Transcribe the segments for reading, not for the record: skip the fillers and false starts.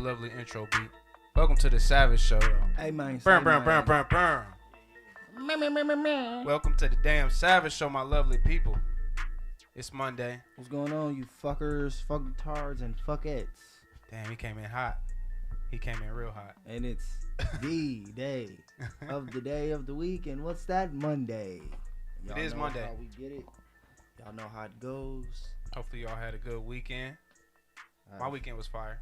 lovely intro beat. Welcome to the Savage Show, though. Hey, man. Burn. Welcome to the damn Savage Show, my lovely people. It's Monday. What's going on, you fuckers, fucktards, and fuckettes? Damn, he came in hot. He came in real hot. And it's the day of the week. And what's that? Monday. Y'all It is know Monday. How we get it. Y'all know how it goes. Hopefully y'all had a good weekend. My weekend was fire.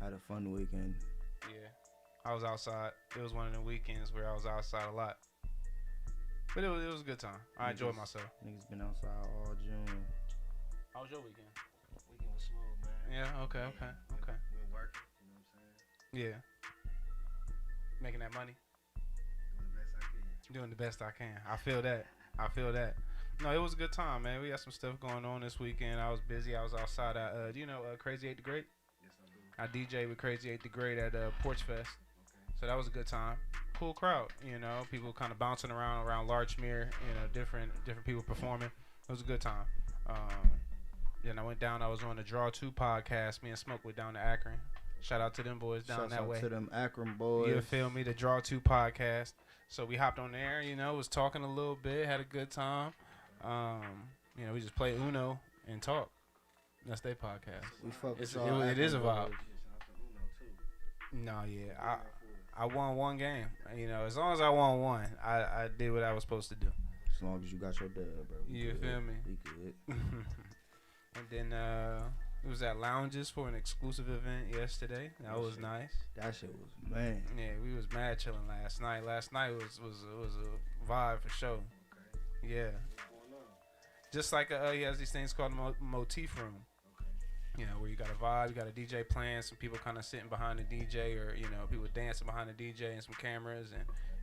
I had a fun weekend. Yeah. I was outside. It was one of the weekends where I was outside a lot. But it was a good time. I enjoyed myself. Niggas been outside all June. How was your weekend? Weekend was smooth, man. Yeah, okay. We working, you know what I'm saying? Yeah. Making that money. Doing the best I can. I feel that. No, it was a good time, man. We had some stuff going on this weekend. I was busy. I was outside at, do you know Crazy 8 the Great? Yes, I do. I DJ with Crazy 8 the Great at Porch Fest. Okay. So that was a good time. Cool crowd, you know. People kind of bouncing around Larchmere, you know, different people performing. It was a good time. Then I went down. I was on the Draw 2 podcast. Me and Smoke went down to Akron. Shout out to them boys down that way. Shout out to them Akron boys. You feel me? The Draw 2 podcast. So we hopped on there, you know, was talking a little bit, had a good time. You know, we just play Uno and talk. That's their podcast. We fuck with it is a vibe. Shout out to Uno, too. No, yeah. I won one game. You know, as long as I won one, I did what I was supposed to do. As long as you got your dub, bro. You feel me? We good. And then it was at Lounges for an exclusive event yesterday. That was nice. That shit was, man. Yeah, we was mad chilling last night. Last night was a vibe for sure. Okay. Yeah. What's going on? Just like he has these things called motif room. Okay. You know, where you got a vibe, you got a DJ playing, some people kind of sitting behind the DJ, or you know, people dancing behind the DJ and some cameras and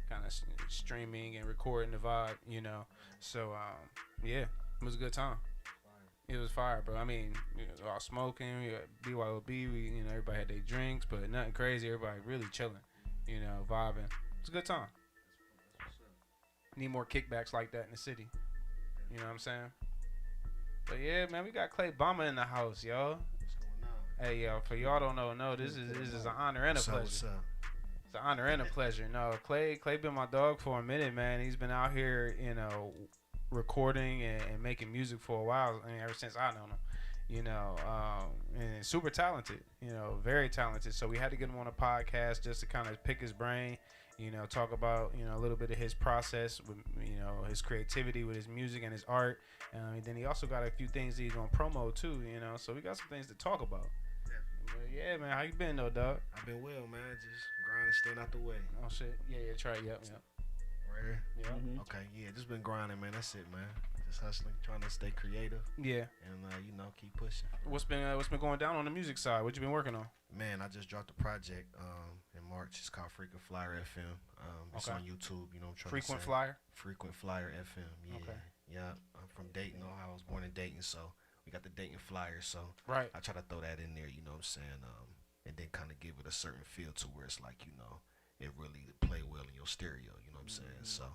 kind of streaming and recording the vibe. You know, so yeah, it was a good time. It was fire, bro. I mean, you know, all smoking, we got BYOB, you know, everybody had their drinks, but nothing crazy. Everybody really chilling, you know, vibing. It's a good time. That's what's up. Need more kickbacks like that in the city. You know what I'm saying? But yeah, man, we got Clay Bama in the house, yo. What's going on? Hey, yo, for y'all don't know, this is an honor and a pleasure. What's up? It's an honor and a pleasure. No, Clay been my dog for a minute, man. He's been out here, you know, recording and making music for a while. I mean, ever since I known him, you know, and super talented, you know, very talented. So we had to get him on a podcast just to kind of pick his brain, you know, talk about, you know, a little bit of his process with, you know, his creativity with his music and his art. And then he also got a few things that he's gonna promo too, you know. So we got some things to talk about. But yeah, man, how you been though, dog? I've been well, man. Just grinding, staying out the way. Oh shit, yeah, try it, yep. Right here? Yeah. Mhm. Okay, yeah, just been grinding, man. That's it, man. Just hustling, trying to stay creative Yeah. and, you know, keep pushing. What's been going down on the music side? What you been working on? Man, I just dropped a project in March. It's called Frequent Flyer FM. It's Okay. on YouTube. You know what I'm trying Frequent to say. Flyer? Frequent Flyer FM. Yeah. Okay. Yeah. I'm from Dayton, Ohio. I was born in Dayton, so we got the Dayton Flyer. So Right. I try to throw that in there. You know what I'm saying? And then kind of give it a certain feel to where it's like, you know, it really play well in your stereo. You know what I'm saying? So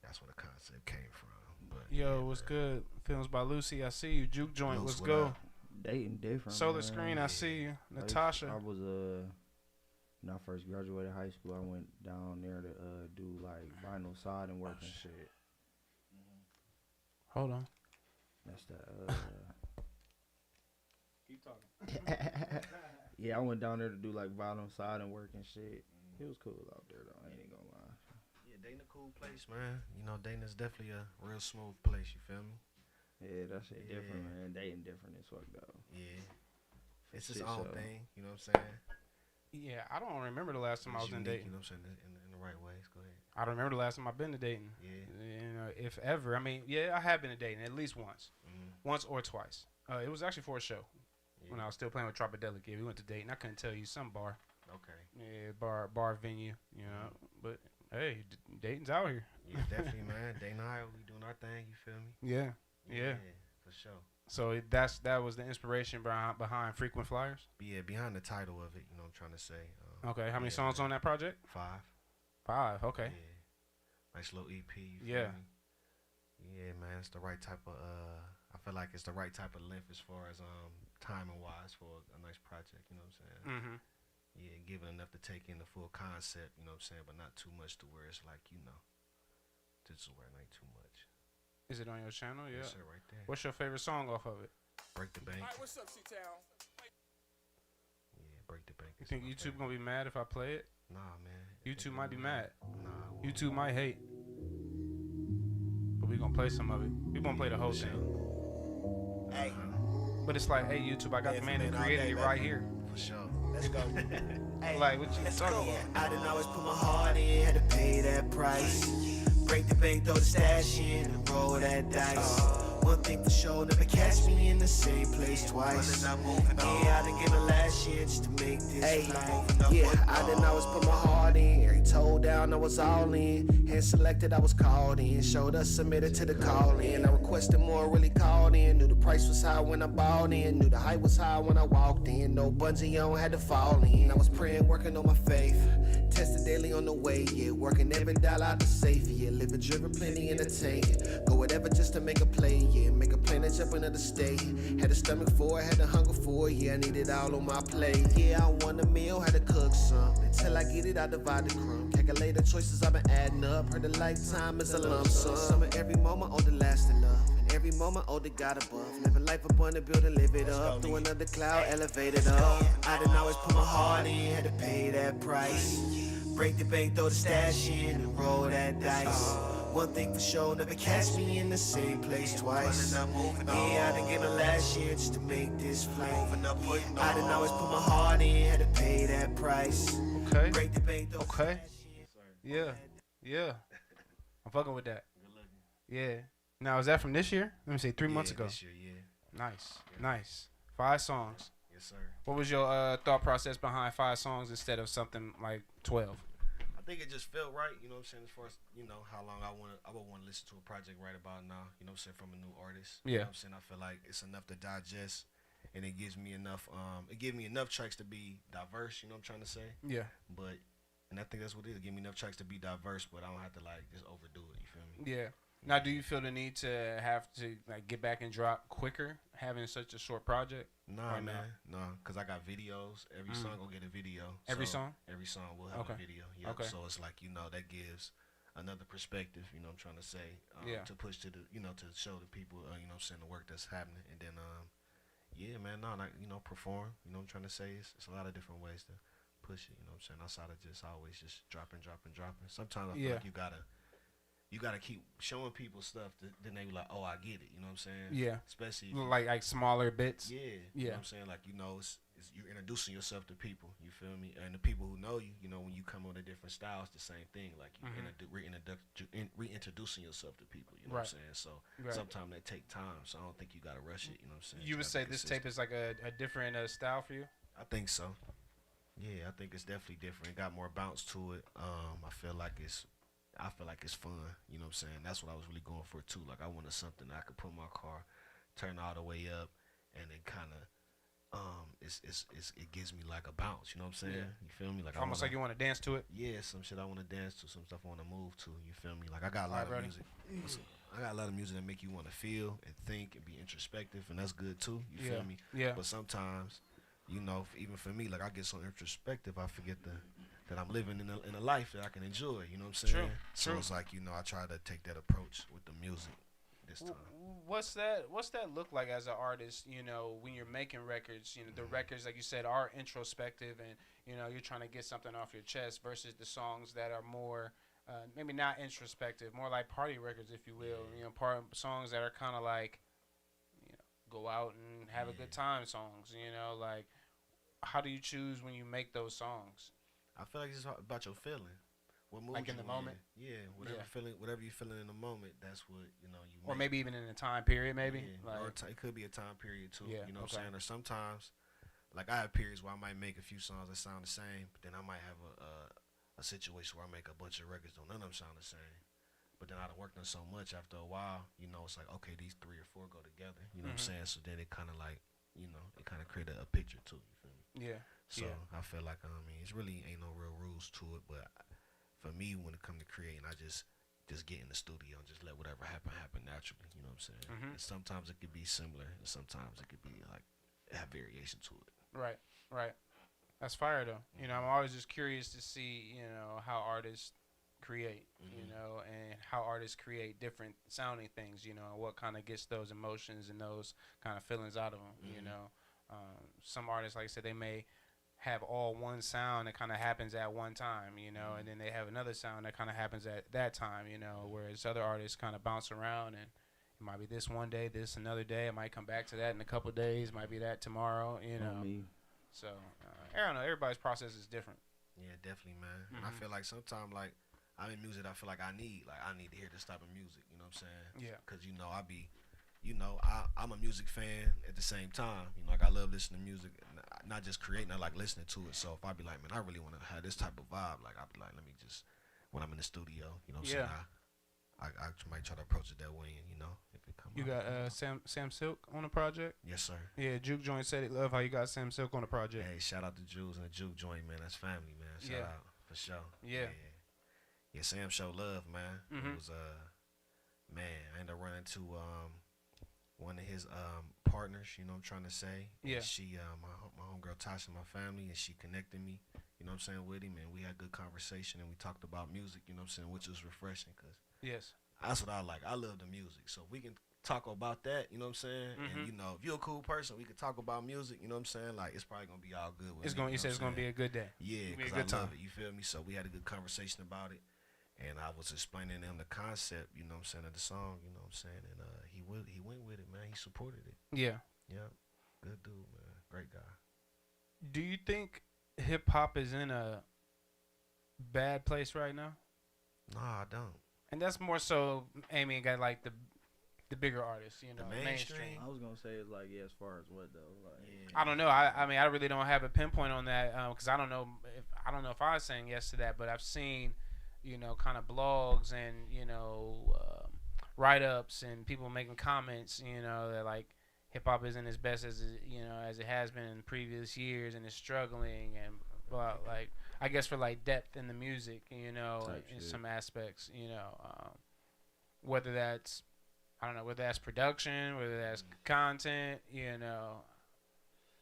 that's where the concept came from. But Yo, yeah, what's man. good? Films by Lucy, I see you. Juke Joint, Luce, what's what go? up? Dating different. Solar man. Screen, I see you. I Natasha. was when I first graduated high school, I went down there to do like vinyl siding work and shit. Hold on. That's the Keep talking. yeah, I went down there to do like vinyl siding work and shit. It was cool out there though. I ain't gonna lie. Yeah, Dayton a cool place, man. You know, Dayton is definitely a real smooth place. You feel me? Yeah, that shit different, Yeah. man. Dating different as fuck though. Yeah. It's Shit his own show. thing. You know what I'm saying? Yeah, I don't remember the last time I was It's in unique, Dayton. You know what I'm saying? In the right ways. Go ahead. I don't remember the last time I've been to Dayton. Yeah. You know, if ever. I mean, yeah, I have been to Dayton at least once. Mm, Once or twice. It was actually for a show. yeah. When I was still playing with Tropodelic. Yeah, we went to Dayton. I couldn't tell you, some bar. Okay. Yeah, bar venue, you know. But hey, Dayton's out here. Yeah, definitely, man. Dayton, Ohio, we doing our thing. You feel me? Yeah. Yeah. For sure. So that was the inspiration behind Frequent Flyers. But yeah, behind the title of it, you know what I'm trying to say. Okay, how many yeah, songs man. on that project? 5. 5. Okay. Yeah. Nice little EP. You feel Yeah. me? Yeah, man. It's the right type of. I feel like it's the right type of length as far as timing wise for a nice project. You know what I'm saying? Mm-hmm. Yeah, giving enough to take in the full concept, you know what I'm saying, but not too much to where it's like, just where it ain't too much. Is it on your channel? Yeah. Yes, sir, right there. What's your favorite song off of it? Break the Bank. All right, what's up, C-Town? Yeah, Break the Bank. You think YouTube gonna be mad if I play it? Nah, man. YouTube might be mad. Nah. YouTube might hate. But we gonna play some of it. We gonna play the whole thing. Hey. But it's like, hey YouTube, I got the man that created it right here. For sure. Let's go. Hey, Like, what you talking about? I didn't always put my heart in, had to pay that price. Break the bank, throw the stash in, and roll that dice. One thing for sure, never catch me in the same place twice. Yeah, I done gave my last year just to make this flight. Yeah, I didn't always put my heart in. Every toe down, I was all in. Hand selected, I was called in. Showed us submitted to the call in. I requested more, really called in. Knew the price was high when I bought in. Knew the height was high when I walked in. No bungee on, had to fall in. I was praying, working on my faith. Tested daily on the way, yeah. Working every dollar out the safe, yeah. Living driven, plenty in the tank. Go whatever just to make a play, yeah. Make a plan to jump another state. Had a stomach for it, had a hunger for it, yeah. I need it all on my plate. Yeah, I want a meal, had to cook some. Until I get it, I divide the crumb. Calculate the choices I've been adding up. Heard a lifetime is a lump sum. Summer every moment, oh, the lasting love. And every moment, oh, the God above. Living life up on the building, live it up. Through another cloud, elevated up. I didn't always put my heart in, had to pay that price. Break the bank, throw the stash in, and roll that dice. One thing for sure, never catch me in the same place twice. Yeah, I done gave my last year just to make this flight. I didn't always put my heart in, had to pay that price. Okay. Break the bank, throw Okay. the stash in. Yeah. I'm fucking with that. Yeah. Now, is that from this year? Let me see, 3 months ago. This year, yeah. Nice. 5 songs. Yes, sir. What was your thought process behind 5 songs instead of something like 12? I think it just felt right, you know what I'm saying, as far as, how long I would want to listen to a project right about now, you know what I'm saying, from a new artist. You know what I'm saying? I feel like it's enough to digest, and it gives me enough tracks to be diverse, you know what I'm trying to say? Yeah. And I think that's what it is, give me enough tracks to be diverse, but I don't have to, just overdo it, you feel me? Yeah. Now, do you feel the need to have to get back and drop quicker, having such a short project? Nah, man. No, because I got videos. Every song will get a video. Every song? Every song will have a video. Yeah. Okay. So it's like, that gives another perspective, you know what I'm trying to say, to push to the, to show the people, you know what I'm saying, the work that's happening. And then, perform, you know what I'm trying to say. It's a lot of different ways to push it, you know what I'm saying, outside of just always just dropping. Sometimes I feel like you gotta keep showing people stuff then they be like, oh, I get it, you know what I'm saying? Yeah. Especially if like smaller bits. Yeah. You know what I'm saying? Like, it's you're introducing yourself to people, you feel me? And the people who know you, when you come on a different style, it's the same thing. Like, you reintroducing yourself to people, you know what I'm saying? So sometimes they take time, so I don't think you gotta rush it, you know what I'm saying? You would say this tape is like a different style for you? I think so. Yeah, I think it's definitely different. It got more bounce to it. I feel like it's fun, you know what I'm saying? That's what I was really going for too. Like, I wanted something that I could put in my car, turn all the way up, and then kind of it gives me like a bounce, you know what I'm saying? Yeah. You feel me? Like almost like you want to dance to it. Yeah, some shit I want to dance to, some stuff I want to move to. You feel me? Like, I got a lot of music. I got a lot of music that make you want to feel and think and be introspective, and that's good too. You feel me? Yeah. But sometimes, even for me, like, I get so introspective, I forget that I'm living in a life that I can enjoy, you know what I'm saying? So it's like, I try to take that approach with the music this time. What's that look like as an artist, when you're making records, the records, like you said, are introspective and, you're trying to get something off your chest versus the songs that are more, maybe not introspective, more like party records, if you will, songs that are kind of like, go out and have a good time songs, like, how do you choose when you make those songs? I feel like it's about your feeling. What moves like in you the moment? Yeah, whatever you're feeling in the moment, that's what, you make. Or maybe even in a time period, maybe? Yeah. Or it could be a time period, too. Yeah, you know what I'm saying? Or sometimes, like, I have periods where I might make a few songs that sound the same, but then I might have a situation where I make a bunch of records, though none of them sound the same. But then I've worked on so much after a while, it's like, okay, these 3 or 4 go together. You know what I'm saying? So then it kind of like, it kind of created a picture, too. You feel me? Yeah. So I feel like, it's really ain't no real rules to it, but for me, when it comes to creating, I just get in the studio and just let whatever happen naturally. You know what I'm saying? And sometimes it could be similar, and sometimes it could be like have variation to it. Right. That's fire though. You know, I'm always just curious to see, you know, how artists create, you know, and how artists create different sounding things, you know, and what kind of gets those emotions and those kind of feelings out of them, you know. Some artists, like I said, they may have all one sound that kind of happens at one time, you know, and then they have another sound that kind of happens at that time, you know, whereas other artists kind of bounce around, and it might be this one day, this another day, it might come back to that in a couple of days, might be that tomorrow, you know. So, I don't know, everybody's process is different. Yeah, definitely, man. And I feel like sometimes, like, I'm in music, I feel like I need to hear this type of music, you know what I'm saying? Yeah. Because, you know, I'm a music fan at the same time. You know, like, I love listening to music, not just creating, I like listening to it. So if I be like, man, I really want to have this type of vibe, like, I'll be like, let me just, when I'm in the studio, you know what I'm saying? I might try to approach it that way, and, you know, if it comes. You got Sam Silk on the project? Yes, sir. Yeah, Juke Joint said he love how you got Sam Silk on the project. Hey, shout out to Jules and the Juke Joint, man. That's family, man. Shout out for sure. Yeah. Yeah, Sam show love, man. It was man, I ended up running into one of his partners, you know what I'm trying to say. Yeah. And she my homegirl Tasha, my family, and she connected me, you know what I'm saying, with him, and we had good conversation, and we talked about music, you know what I'm saying, which was refreshing, cause that's what I like. I love the music. So if we can talk about that, you know what I'm saying? And, you know, if you're a cool person, we can talk about music, you know what I'm saying? Like, it's probably going to be all good with You said it's going to be a good day. Yeah, because I love it, you feel me? So we had a good conversation about it, and I was explaining to him the concept, you know what I'm saying, of the song, you know what I'm saying? And he went with it, man. He supported it. Yeah. Yeah. Good dude, man. Great guy. Do you think hip-hop is in a bad place right now? No, I don't. And that's more so aiming at, like, the bigger artists, you know, The mainstream. I was gonna say it's like, yeah, as far as what though? Like, I don't know. I mean, I really don't have a pinpoint on that because I don't know if I was saying yes to that, but I've seen, you know, kind of blogs and, you know, write-ups and people making comments, you know, that like hip hop isn't as best as it has been in previous years and is struggling, and like I guess for like depth in the music, you know, in some aspects, you know, whether that's, I don't know, whether that's production, whether that's content, you know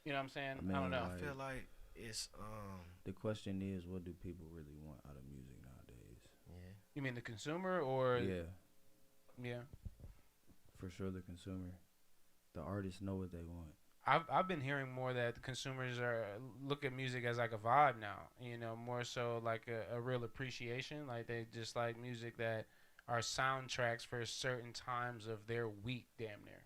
what I'm saying? I don't know. I feel like it's the question is, what do people really want out of music nowadays? Yeah. You mean the consumer or Yeah. For sure the consumer. The artists know what they want. I've been hearing more that the consumers look at music as like a vibe now, you know, more so like a real appreciation. Like they just like music that are soundtracks for certain times of their week, damn near.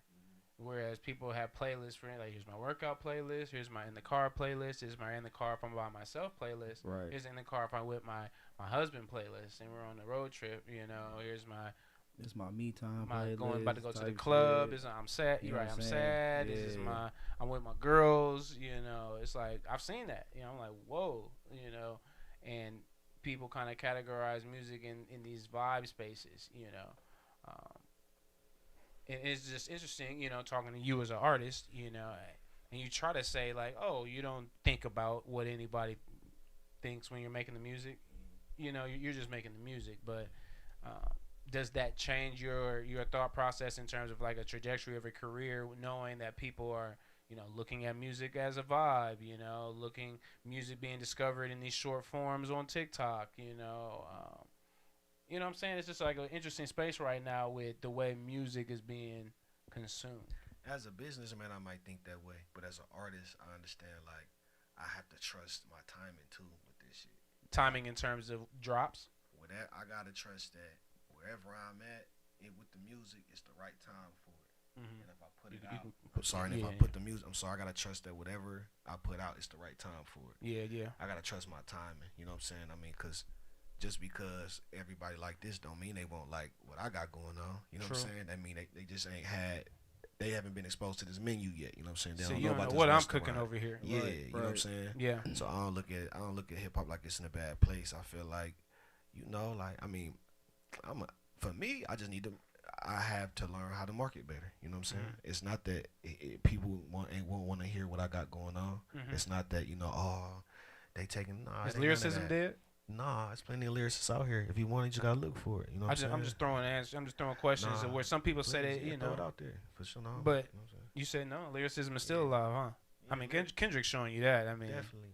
Whereas people have playlists for it, like here's my workout playlist, here's my in the car playlist, here's my in the car if I'm by myself playlist, right. Here's in the car if I'm with my husband playlist and we're on the road trip, you know, here's my it's my me time. About to go to the club. I'm sad. You're right. I'm sad. Yeah. This is I'm with my girls. You know, it's like I've seen that. You know, I'm like, whoa. You know, and people kind of categorize music in these vibe spaces. You know, and it's just interesting. You know, talking to you as an artist. You know, and you try to say like, oh, you don't think about what anybody thinks when you're making the music. You know, you're just making the music, but. Does that change your thought process in terms of like a trajectory of a career, knowing that people are, you know, looking at music as a vibe, you know, music being discovered in these short forms on TikTok, you know what I'm saying? It's just like an interesting space right now with the way music is being consumed. As a businessman, I might think that way, but as an artist, I understand like I have to trust my timing too with this shit. Timing in terms of drops? With that, I gotta trust that. Wherever I'm at, with the music, it's the right time for it. And if I put it out, I'm sorry. And if I put the music, I'm sorry. I gotta trust that whatever I put out, it's the right time for it. Yeah. I gotta trust my timing. You know what I'm saying? I mean, cause just because everybody like this, don't mean they won't like what I got going on. You know what I'm saying? That mean they just ain't had. They haven't been exposed to this menu yet. You know what I'm saying? They don't know about what I'm restaurant. cooking over here. Yeah, you know what I'm saying? Yeah. So I don't look at hip hop like it's in a bad place. I feel like, you know, like I mean, for me, I just I have to learn how to market better. You know what I'm saying? It's not that people won't want to hear what I got going on. It's not that, you know, they taking. Nah, is lyricism dead? Nah, there's plenty of lyricists out here. If you want it, you just gotta look for it. You know what I'm just throwing answers. I'm just throwing questions where some people say that, you know. Throw it out there for sure. No, but you know what I'm saying? You said no, lyricism is still alive, huh? I mean, Kendrick's showing you that. I mean, definitely.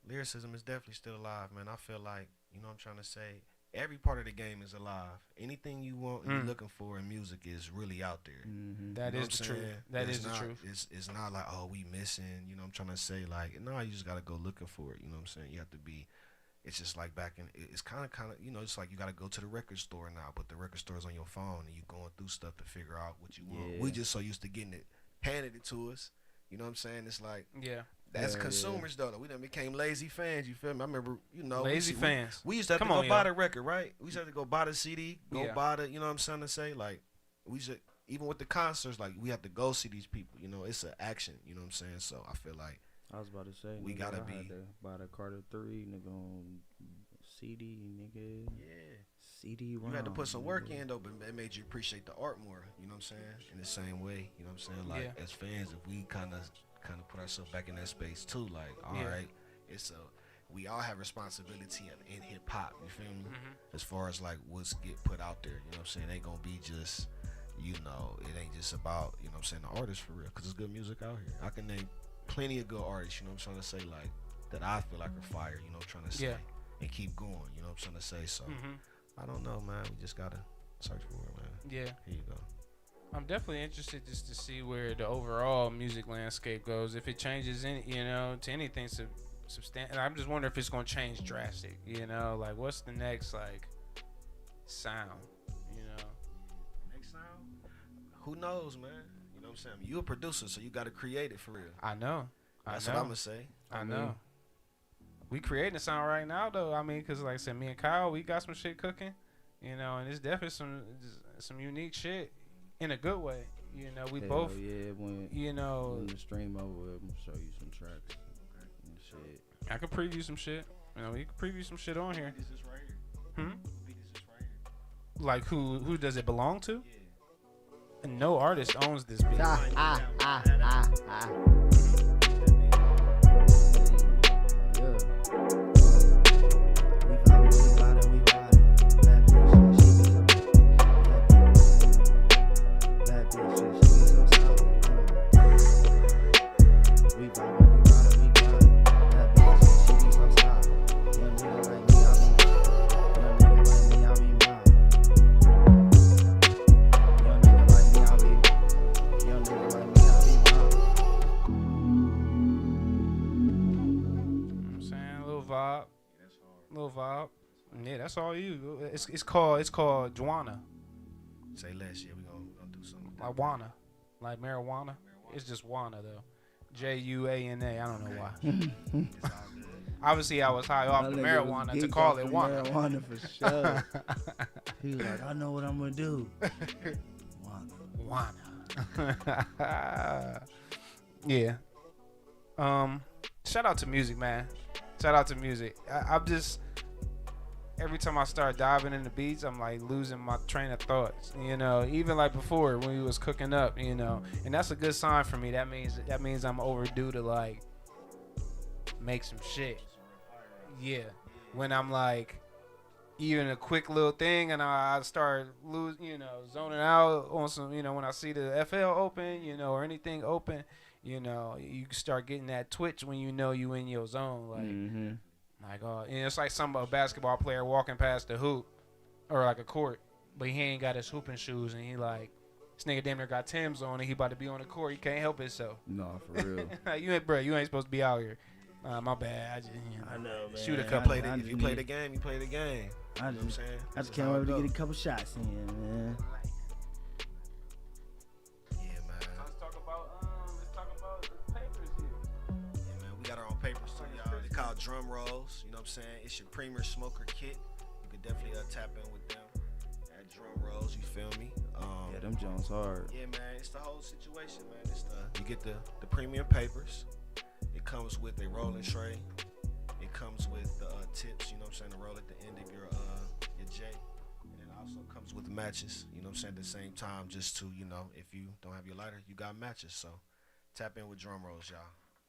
lyricism is definitely still alive, man. I feel like, you know what I'm trying to say, every part of the game is alive. Anything you want and you're looking for in music is really out there. That You know is what the I'm truth. saying? That It's is the not, truth. It's not like, oh, we missing. You know what I'm trying to say? Like, no, you just got to go looking for it. You know what I'm saying? You have to be. It's just like back in. It's kind of, you know, it's like you got to go to the record store now, but the record store is on your phone and you going through stuff to figure out what you want. Yeah. We just so used to getting it handed it to us. You know what I'm saying? It's like, Yeah. as Yeah, consumers though, we done became lazy fans. You feel me? I remember, you know, Lazy fans. We used to have Come to go on, buy y'all. the record, right? We used to have to go buy the CD, go Yeah. buy the, you know what I'm trying to say? Like, we should, even with the concerts, like, we have to go see these people. You know, it's an action. You know what I'm saying? So I feel like I was about to say, We nigga, gotta I be- had to buy the Carter 3, nigga, on CD, nigga. yeah, CD you had to ROM, put some work nigga. in though, but it made you appreciate the art more. You know what I'm saying? In the same way, you know what I'm saying? Like Yeah. as fans, if we kind of put ourselves back in that space too, like all right, Yeah. it's we all have responsibility in hip hop. You feel me? As far as like what's get put out there, you know what I'm saying? It ain't gonna be just, you know, it ain't just about, you know what I'm saying, the artists for real, cause there's good music out here. I can name plenty of good artists, you know what I'm trying to say, like that I feel like are fire, you know what I'm trying to say, Yeah. and keep going, you know what I'm trying to say. So Mhm. I don't know, man. We just gotta search for it, man. Yeah. Here you go. I'm definitely interested just to see where the overall music landscape goes. If it changes, you know, to anything substantial. I'm just wondering if it's gonna change drastic. You know, like what's the next like sound? You know. Next sound, who knows, man? You know what I'm saying? You a producer, so you gotta create it for real. I know. That's I what know. I'm gonna say. I know. We creating a sound right now, though. I mean, cause like I said, me and Kyle, we got some shit cooking. You know, and it's definitely some unique shit in a good way. You know, we Hell both. yeah, when You know, the stream over, I'm gonna show you some tracks and shit. I could preview some shit. You know, we could preview some shit on here. This is right here. Hmm? This is right here. Like who does it belong to? And no artist owns this beat. I'm saying little vibe. Yeah, that's all you. It's called Juana, Say less, yeah. We gonna do something. like Juana, like marijuana. It's just Juana though, Juana. I don't know why. It's all good. Obviously, I was high off the marijuana to call it Juana. Marijuana for sure. He was like, I know what I'm gonna do. Juana. Yeah. Shout out to music, man. Shout out to music. I'm just every time I start diving into beats, I'm like losing my train of thoughts. You know, even like before when we was cooking up, you know, and that's a good sign for me. That means I'm overdue to like make some shit. Yeah. When I'm like even a quick little thing and I start zoning out on some, you know, when I see the FL open, you know, or anything open, you know, you start getting that twitch when you know you in your zone. Like, like, and it's like a basketball player walking past the hoop or like a court, but he ain't got his hooping shoes and he like, this nigga damn near got Tim's on and he about to be on the court. He can't help himself. No, for real. you ain't supposed to be out here. My bad. I know, man. Shoot a If couple. you play the game, you play the game. I You know what I'm saying? just can't wait to get a couple shots in, man. Yeah, man. Let's talk about the papers here. Yeah, man. We got our own papers too, y'all. They called drum rolls. You know what I'm saying? It's your Premier Smoker kit. You could definitely tap in with them at drum rolls. You feel me? Yeah, them Jones hard. Yeah, man. It's the whole situation, man. It's you get the premium papers. It comes with a rolling tray. It comes with the tips, you know what I'm saying, to roll at the end of your J. And it also comes with matches, you know what I'm saying, at the same time, just to, you know, if you don't have your lighter, you got matches. So tap in with drum rolls, y'all.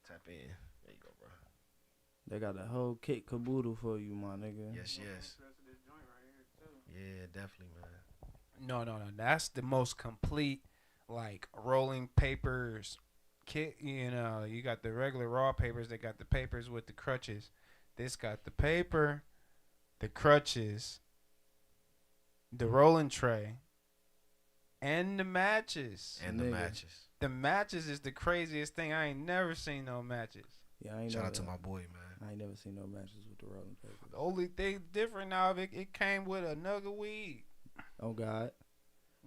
Tap in. There you go, bro. They got a whole kit caboodle for you, my nigga. Yes. Yeah, definitely, man. No. That's the most complete, like, rolling papers kit. You know, you got the regular raw papers. They got the papers with the crutches. This got the paper, the crutches, the rolling tray, and the matches. And the matches. The matches is the craziest thing. I ain't never seen no matches. Yeah, I ain't Shout never, out to my boy, man. I ain't never seen no matches with the rolling paper. The only thing different now, it came with a nug of weed. Oh God,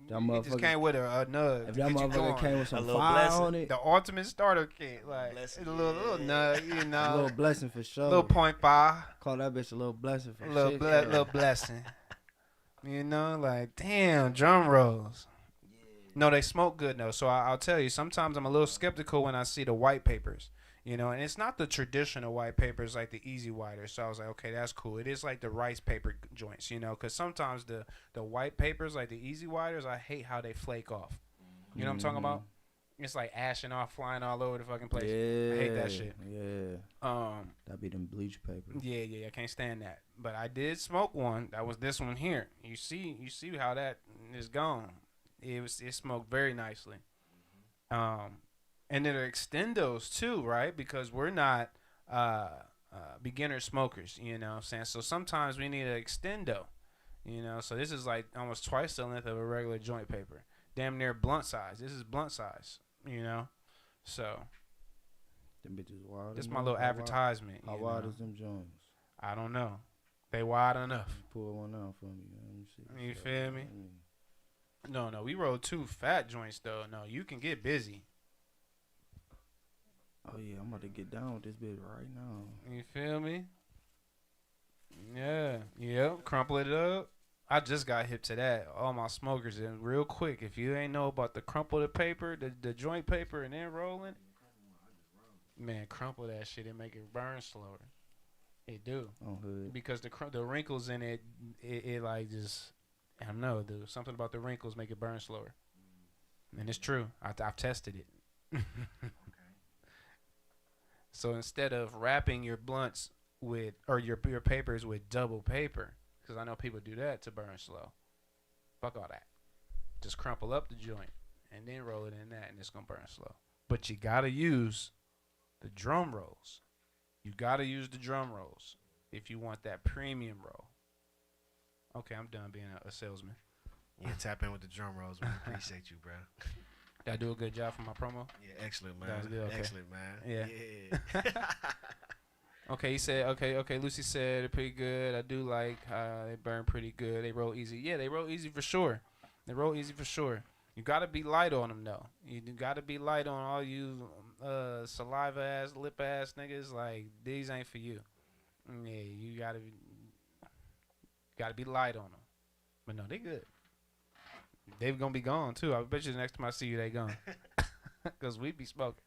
that It just motherfucker came with a nug. if to that get you motherfucker going. came with A some little fire blessing. on it, The ultimate starter kit, like Blessing, a little nug, you a know, little blessing for sure. little 0.5, Call that bitch a little blessing for little shit. little blessing. You know, like damn drum rolls. No, they smoke good though. So I'll tell you, sometimes I'm a little skeptical when I see the white papers. You know, and it's not the traditional white papers like the Easy Whiter. So I was like, okay, that's cool. It is like the rice paper joints, you know, because sometimes the white papers like the Easy Whiters, I hate how they flake off. You know what I'm talking about? It's like ashing off, flying all over the fucking place. Yeah, I hate that shit. Yeah, that be them bleach paper. Yeah, I can't stand that. But I did smoke one. That was this one here. You see how that is gone. It smoked very nicely. And then the extendos too, right? Because we're not beginner smokers, you know what I'm saying? So sometimes we need an extendo, you know? So this is like almost twice the length of a regular joint paper. Damn near blunt size. This is blunt size, you know? So Them bitches wild. this is enough. my little How wide- advertisement. How you wide know? is them joints? I don't know. They wide enough. Pull one out for me. Let me see. You feel me? No, we rolled 2 fat joints though. No, you can get busy. Oh yeah, I'm about to get down with this bitch right now. You feel me? Yeah. Yep. Crumple it up. I just got hip to that. All my smokers, and real quick, if you ain't know about the crumple the paper, the joint paper, and then rolling, man, crumple that shit and make it burn slower. It do On hood. because the wrinkles in it like just I don't know, dude. Something about the wrinkles make it burn slower, and it's true. I've tested it. So instead of wrapping your blunts with or your papers with double paper, because I know people do that to burn slow. Fuck all that. Just crumple up the joint and then roll it in that, and it's gonna burn slow. But you gotta use the drum rolls. You gotta use the drum rolls if you want that premium roll. Okay, I'm done being a salesman. Yeah, tap in with the drum rolls, man. Appreciate you, bro. Did I do a good job for my promo? Yeah, excellent, man. That was good, okay. Excellent, man. Yeah. Okay, he said, okay, Lucy said they're pretty good. I do like they burn pretty good. They roll easy. Yeah, they roll easy for sure. You got to be light on them, though. You got to be light on all you saliva-ass, lip-ass niggas. Like, these ain't for you. Yeah, you got to be light on them. But, no, they good. They going to be gone, too. I bet you the next time I see you, they gone. Because we be smoking.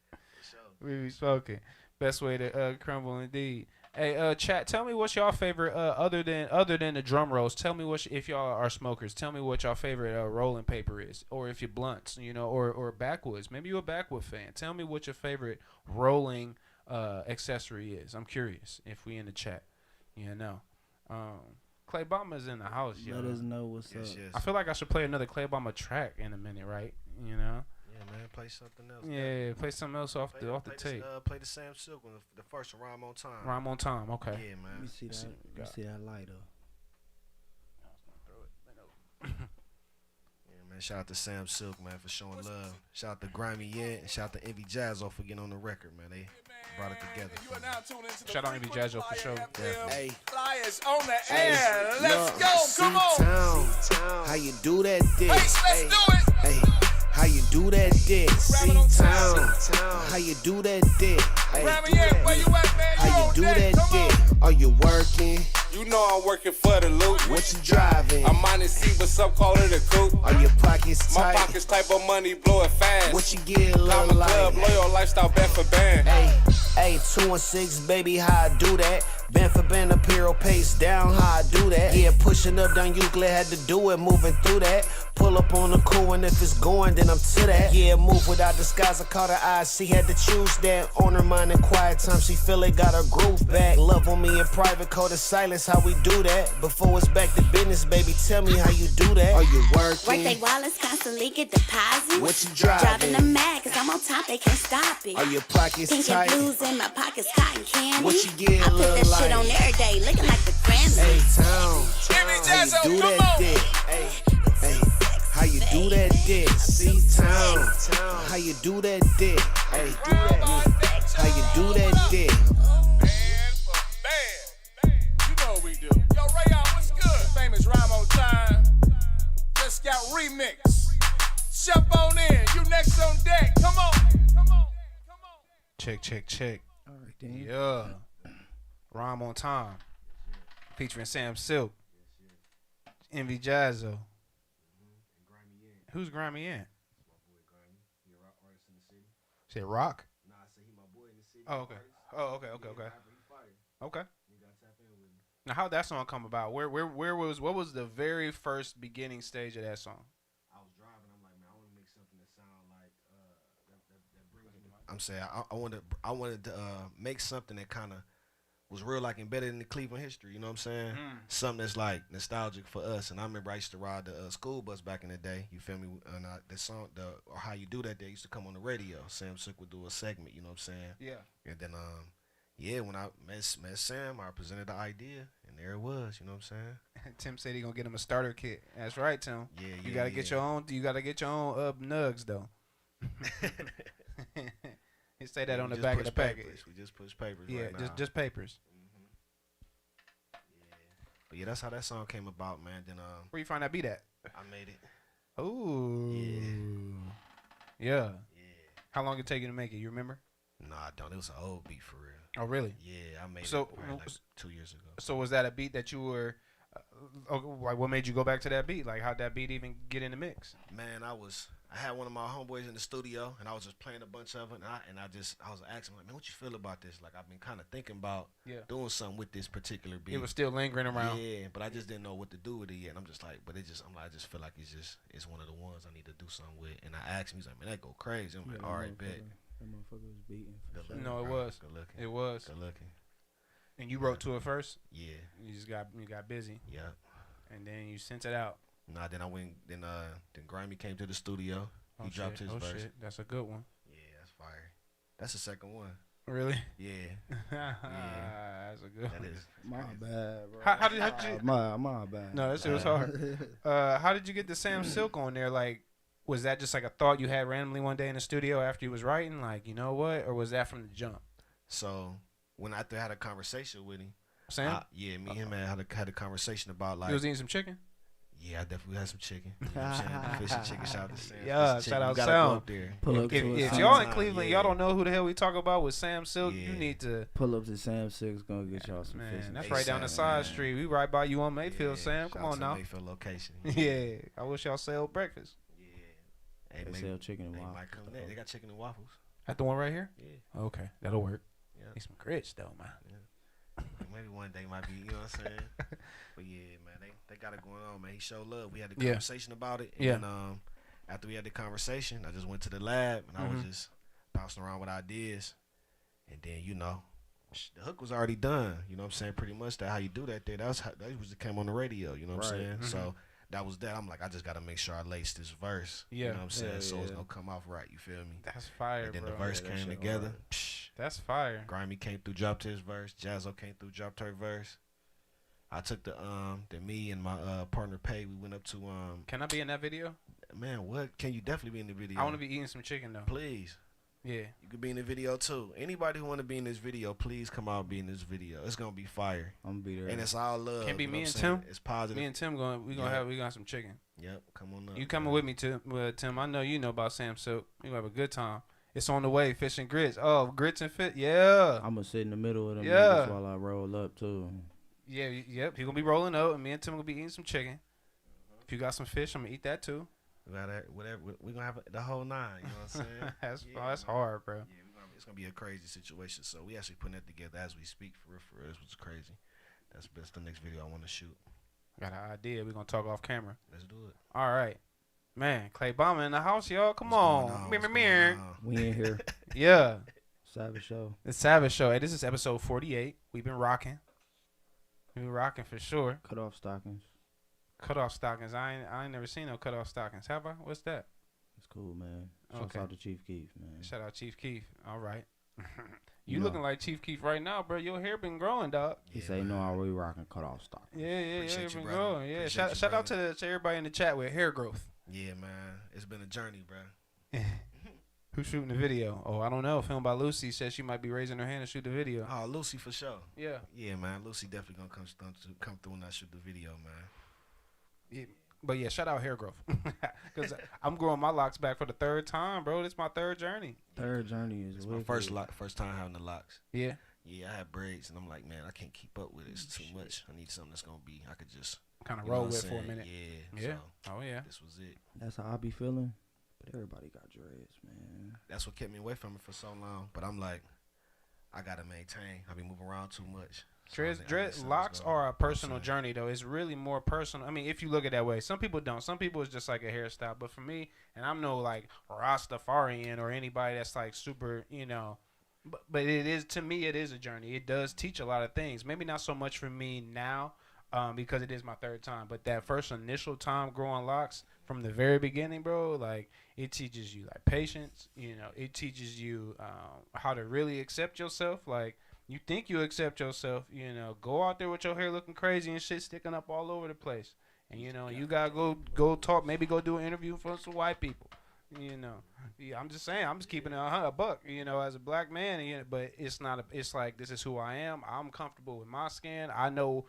We be smoking. Best way to crumble indeed. Hey, chat. Tell me what's y'all favorite other than the drum rolls. Tell me if y'all are smokers. Tell me what y'all favorite rolling paper is, or if you're blunts, you know, or backwoods. Maybe you're a backwood fan. Tell me what your favorite rolling accessory is. I'm curious. If we in the chat, you know. Clay Bama's in the house, yo. Let us know what's up. Yes. I feel like I should play another Clay Bama track in a minute, right? You know. Yeah, man. Play something else. Yeah, play something else off the tape. Play the Sam Silk one, the first one, Rhyme on Time. Rhyme on Time, okay. Yeah, Let me man. see that. Let me see that lighter. Yeah, man. Shout out to Sam Silk, man, for showing love. Shout out to Grimy Yent, and shout out to Envy Jazzo for getting on the record, man. They brought it together. Shout out Envy Jazzo for sure. Hey, Flyers on the hey, air. Let's look, go. Come on. C-Town. How you do that dick? Hey, let's do it. Hey, how you do that dick? Grab it on C-Town. How you do that dick? Hey, Grab it, yeah. Where you at, man? how you do on deck. that Come dick? on. Are you working? You know I'm working for the loot. What you driving? I'm on the seat, but some call it a coupe. Are your pockets My tight? pockets type of money, blow it fast. What you get, Diamond little club, like? loyal lifestyle, bet for band. Hey, 2 and 6, baby, how I do that? Band for band, apparel, pace down, how I do that? Yeah, pushing up down Euclid, had to do it, moving through that. Pull up on the cool, and if it's going, then I'm to that. Yeah, move without disguise, I caught her eyes, she had to choose that. On her mind in quiet time, she feel it, got her groove back. Love on me in private, code of silence, that's how we do that. Before it's back to business, baby, tell me how you do that. Are you Work working? they wallets, constantly get deposits. What you driving? Driving them mad, cause I'm on top, they can't stop it. Are your pockets Thinking tight? blues in my pockets, cotton candy. What you getting, I put look that like? shit on every day, looking like the Grammys. Hey, town, how you do that dick? Hey, how you do that dick? See, town, how you do that dick? Hey, how you do that dick? You know what we do. Yo, Rayon, what's good? Famous Rhyme on Time. Just got remix. Jump on in. You next on deck. Come on. Check. All right, then. Yeah. Rhyme on Time. Featuring Sam Silk. Envy Jazzo. Who's Grimy Ant? Said Rock? Oh, okay. Okay. Now, how'd that song come about? What was the very first beginning stage of that song? I was driving. I'm like, man, I want to make something that sound like that brings me. I'm saying I wanted to make something that kind of was real, like embedded in the Cleveland history. You know what I'm saying? Something that's like nostalgic for us. And I remember I used to ride the school bus back in the day. You feel me? And the song, or how you do that, they used to come on the radio. Sam Silk would do a segment. You know what I'm saying? Yeah. And then yeah, when I met Sam, I presented the idea, and there it was. You know what I'm saying? Tim said he gonna get him a starter kit. That's right, Tim. Yeah, You gotta get your own. You gotta get your own nugs though. He say that on the back of the package. We just push papers. Yeah, right now. just papers. But yeah, that's how that song came about, man. Then Where you find that beat at? I made it. Ooh. Yeah. How long it take you to make it? You remember? No, I don't. It was an old beat for real. Oh, really? Yeah, I made So, it probably like 2 years ago. So was that a beat that you were? Like, what made you go back to that beat? Like, how'd that beat even get in the mix? Man, I had one of my homeboys in the studio, and I was just playing a bunch of it, and I was asking him, like, man, what you feel about this? Like, I've been kind of thinking about doing something with this particular beat. It was still lingering around. Yeah, but I just didn't know what to do with it yet. And I'm just like, I just feel like it's one of the ones I need to do something with. And I asked him, he's like, man, that go crazy. I'm like, all right, bet. That motherfucker was beating. No, it was. Good looking. It was. Good looking. And you wrote to it first. Yeah. You got busy. Yeah. And then you sent it out. Nah, then I went. Then Grimy came to the studio. He dropped his verse. Shit. That's a good one. Yeah, that's fire. That's the second one. Really? Yeah. That's a good That one. is. My bad, bro. How did you? My bad. No, that shit was hard. How did you get the Sam Silk on there? Like, was that just like a thought you had randomly one day in the studio after you was writing? Like, you know what? Or was that from the jump? So after I had a conversation with him, Sam? me and him had a conversation about like. You was eating some chicken? Yeah, I definitely had some chicken. You know what I'm saying? Fish and chicken. Shout out to Sam. Yeah, Fish and shout out chicken. You gotta Sam. go up there. Pull up If to y'all in Sometime, Cleveland, yeah. y'all don't know who the hell we talk about with Sam Silk, you Yeah. need to. Pull up to Sam Six, gonna get y'all some fish. Man, and that's chips. right down the ASAP, side man. street. We right by you on Mayfield, Yeah, Sam. shout Come out on to now. Mayfield location. Yeah, I wish y'all sell breakfast. Yeah. Hey, They maybe sell chicken and they waffles. might come there. They got chicken and waffles. At the one right here? Yeah. Okay, that'll work. Yeah. Need some grits though, man. Maybe one day might be, you know what I'm saying? But yeah, man, they got it going on, man. He showed love. We had a Yeah. conversation about it. And Yeah. then, after we had the conversation, I just went to the lab and I was Mhm. just bouncing around with ideas. And then, the hook was already done. You know what I'm saying? Pretty much that how you do that there. That was came on the radio, you know what I'm Right. saying? Mhm. So that was that. I'm like, I just gotta make sure I lace this verse. Yeah. You know what I'm saying? Yeah, So it's yeah. gonna come off right, you feel me? That's fire, And then bro. the verse Yeah, that came shit together. hard. Psh, That's fire. Grimy came through, dropped his verse. Jazzo came through, dropped her verse. I took the me and my partner Pay. We went up to Can I be in that video? man. What can you definitely be in the video? I want to be eating some chicken though. Please, Yeah. you could be in the video too. Anybody who want to be in this video, please come out and be in this video. It's gonna be fire, I'm gonna be there. and it's all love. Can be you know me what and I'm saying? Tim? It's positive. Me and Tim we gonna have some chicken. Yep, come on up. You coming man. with me too, Tim? I know you know about Sam Silk. We gonna have a good time. It's on the way. Fish and grits. Oh, grits and fit. Yeah. I'm gonna sit in the middle of them Yeah. niggas while I roll up too. Yeah. Yep. He gonna be rolling up, and me and Tim gonna be eating some chicken. If you got some fish, I'm gonna eat that too. We got that, whatever. We gonna have the whole nine. You know what I'm saying? that's Yeah, that's man. hard, bro. Yeah, it's gonna be a crazy situation. So we actually putting that together as we speak. For real, this was crazy. That's the next video I want to shoot. Got an idea. We gonna talk off camera. Let's do it. All right, man. Clay Bomber in the house, y'all. Come What's going on. What's Mirror. going on? We in here. Yeah. Savage show. The Savage Show. Hey, this is episode 48. We've been rocking. We rocking for sure. Cut off stockings. Cut off stockings. I ain't never seen no cut off stockings. Have I? What's that? It's cool, man. Shouts Okay. out to Chief Keef, man. Shout out Chief Keef. All right. You No. looking like Chief Keef right now, bro. Your hair been growing, dog. He Yeah, say, man. no, I really rocking cut off stockings. Yeah, your hair Appreciate you, been brother. growing. Yeah. Appreciate you, Shout out brother. to everybody in the chat with hair growth. Yeah, man. It's been a journey, bro. Who's shooting the video? Oh, I don't know. Filmed by Lucy. Said she might be raising her hand to shoot the video. Oh, Lucy for sure. Yeah. Yeah, man. Lucy definitely gonna come through and I shoot the video, man. Yeah. But yeah, shout out hair growth. Because I'm growing my locks back for the third time, bro. This my third journey. Third journey is It's my wicked. first time having the locks. Yeah. Yeah, I had braids and I'm like, man, I can't keep up with it. It's too much. I need something that's gonna be I could just Kind of you know roll what I'm with for a saying? minute. Yeah. Yeah. So Oh, yeah. this was it. That's how I be feeling. But everybody got dreads, man. That's what kept me away from it for so long. But I'm like, I gotta maintain. I be moving around too much. So I need something Locks that's gonna- are a personal I'm saying. journey, though. It's really more personal. I mean, if you look at it that way. Some people don't. Some people it's just like a hairstyle. But for me, and I'm no like Rastafarian or anybody that's like super, you know. But it is, to me, it is a journey. It does teach a lot of things. Maybe not so much for me now, because it is my third time. But that first initial time growing locks from the very beginning, bro, like it teaches you like patience. You know, it teaches you how to really accept yourself. Like you think you accept yourself, you know, go out there with your hair looking crazy and shit sticking up all over the place. And you know, you gotta go talk, maybe go do an interview for some white people. You know, yeah, I'm just saying, I'm just keeping it a buck, you know, as a black man. And, you know, but it's not. It's like this is who I am. I'm comfortable with my skin. I know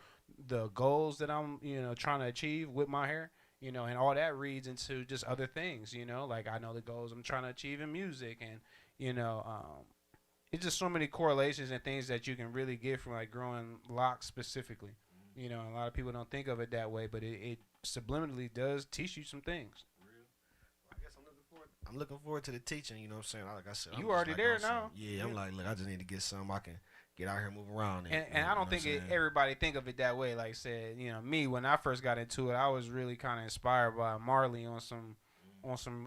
the goals that I'm, you know, trying to achieve with my hair. You know, and all that reads into just other things. You know, like I know the goals I'm trying to achieve in music, and you know, it's just so many correlations and things that you can really get from like growing locks specifically. You know, a lot of people don't think of it that way, but it subliminally does teach you some things. I guess I'm looking forward to the teaching. You know what I'm saying? Like I said, I'm You just already like there on some- now. Yeah, I'm like, look, I just need to get something I can get out here, move around. And you I know don't what think I'm saying? everybody think of it that way. Like I said, you know, me when I first got into it, I was really kind of inspired by Marley on some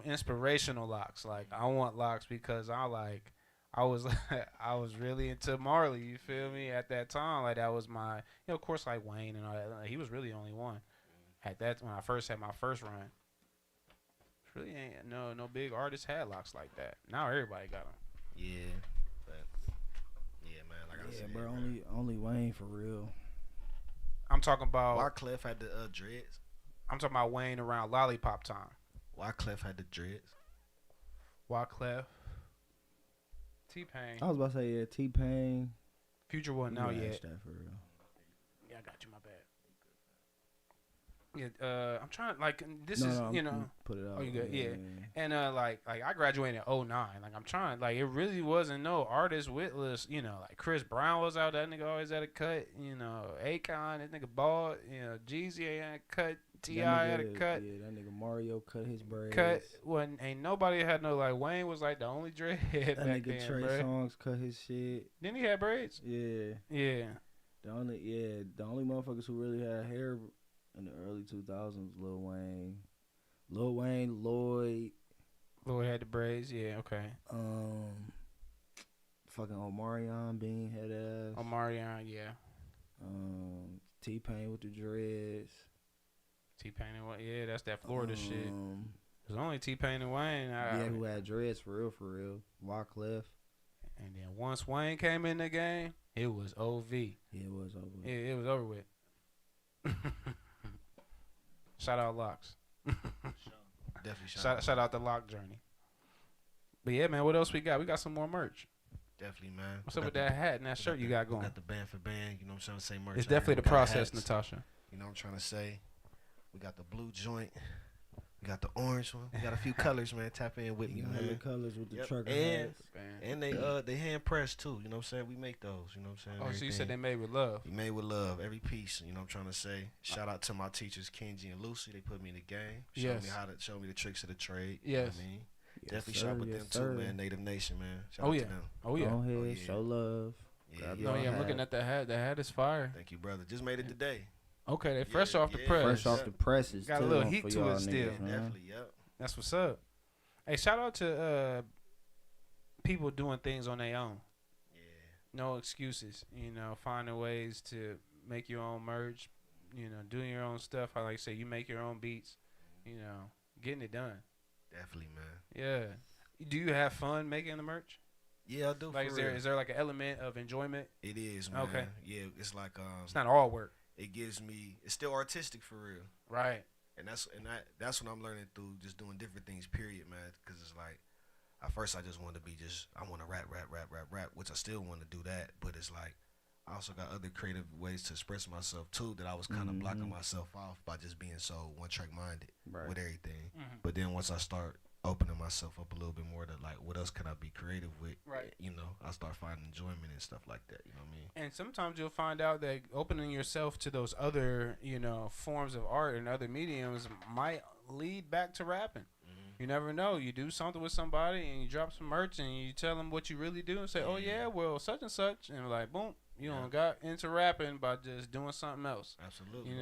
inspirational locks. Like I want locks because I was I was really into Marley. You feel me? At that time, like that was my, you know, of course, like Wayne and all that. Like, he was really the only one at that when I first had my first run. Really ain't no big artist had locks like that. Now everybody got them. Yeah, but yeah, man. Like I Yeah, said, bro. man. Only Wayne for real. I'm talking about. Wyclef had the dreads. I'm talking about Wayne around Lollipop time. Wyclef had the dreads. Wyclef, T-Pain, I was about to say, yeah, T-Pain. Future wasn't out yet. That for real. Yeah, I got you. My bad. Yeah, I'm trying like this No, is no, you I'm know, put it out. Oh, you good? Yeah. and like I graduated in 09. Like I'm trying, like it really wasn't no artist witless. You know, like Chris Brown was out. That nigga always had a cut. You know, Akon, that nigga bald. You know, Jeezy had a cut. T.I. had a cut. Yeah, that nigga Mario cut his braids. Cut when ain't nobody had no like Wayne was like the only dreadhead That back nigga then, Trey bro. Songz cut his shit. Then he had braids. Yeah. Yeah. The only motherfuckers who really had hair in the early 2000s, Lil Wayne, Lloyd, Lloyd had the braids. Yeah. Okay. fucking Omarion Bean head ass, Omarion. Yeah. T-Pain with the dreads. T-Pain and what? Yeah, that's that Florida shit. Um, There's only T-Pain and Wayne. Yeah, who had dreads for real. Wyclef. And then once Wayne came in the game, it was OV. Yeah, it was over. It was over with. Shout out Locks. Definitely Shout out the Lock Journey. But yeah, man, what else we got? We got some more merch. Definitely, man. What's up with that hat and that shirt you got going? We got the band for band. You know what I'm trying to say? Merch. It's out here. definitely the We got process, hats. Natasha. You know what I'm trying to say? We got the blue joint. We got the orange one. We got a few colors, man. Tap in with me, You got the man. colors with the Yep. trucker And hats. and they hand pressed too. You know what I'm saying? We make those. You know what I'm saying? Oh, so you said they Everything. made with love. We made with love, every piece. You know what I'm trying to say? Shout out to my teachers, Kenji and Lucy. They put me in the game. Yes. Show me the tricks of the trade. Yes. You know what I mean? Yes, Definitely sir, shout out with yes, them sir. too, man. Native Nation, man. Shout Oh, out yeah. to them. Oh yeah. Go ahead, Oh, yeah. show love. Yeah, Grab yeah. No, yeah, I'm hat. looking at the hat. The hat is fire. Thank you, brother. Just made it today. Okay, they fresh off the yeah. press. Fresh off Yeah. the presses. Got a too, little for heat to y'all it still. niggas, man. Definitely, yep. That's what's up. Hey, shout out to people doing things on their own. Yeah. No excuses. You know, finding ways to make your own merch, doing your own stuff. I like to say you make your own beats, getting it done. Definitely, man. Yeah. Do you have fun making the merch? Yeah, I do. Like, for is there like an element of enjoyment? It is, man. Okay. Yeah, it's like It's not all work. It gives me. It's still artistic for real. Right. And that's what I'm learning through just doing different things. Period, man. Because it's like, at first I just wanted to be I want to rap, which I still want to do that. But it's like, I also got other creative ways to express myself too that I was kind of blocking myself off by just being so one track minded with everything. But then once I start opening myself up a little bit more to like, what else can I be creative with? Right. I start finding enjoyment and stuff like that. You know what I mean? And sometimes you'll find out that opening yourself to those other, forms of art and other mediums might lead back to rapping. You never know. You do something with somebody and you drop some merch and you tell them what you really do and say, oh, yeah, well, such and such. And like, boom, you got into rapping by just doing something else. Absolutely.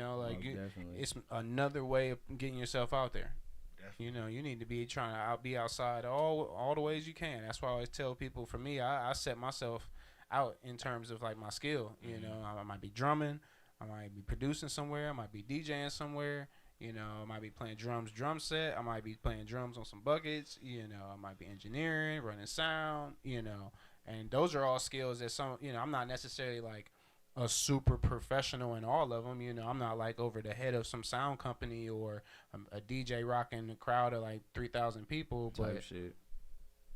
It's another way of getting yourself out there. Definitely. You need to be trying to be outside all the ways you can. That's why I always tell people, for me, I set myself out in terms of like my skill. I might be drumming, I might be producing somewhere, I might be DJing somewhere. I might be playing drum set. I might be playing drums on some buckets. I might be engineering, running sound. And those are all skills that I'm not necessarily like a super professional in all of them. I'm not like over the head of some sound company or a DJ rocking a crowd of like 3,000 people. But shit.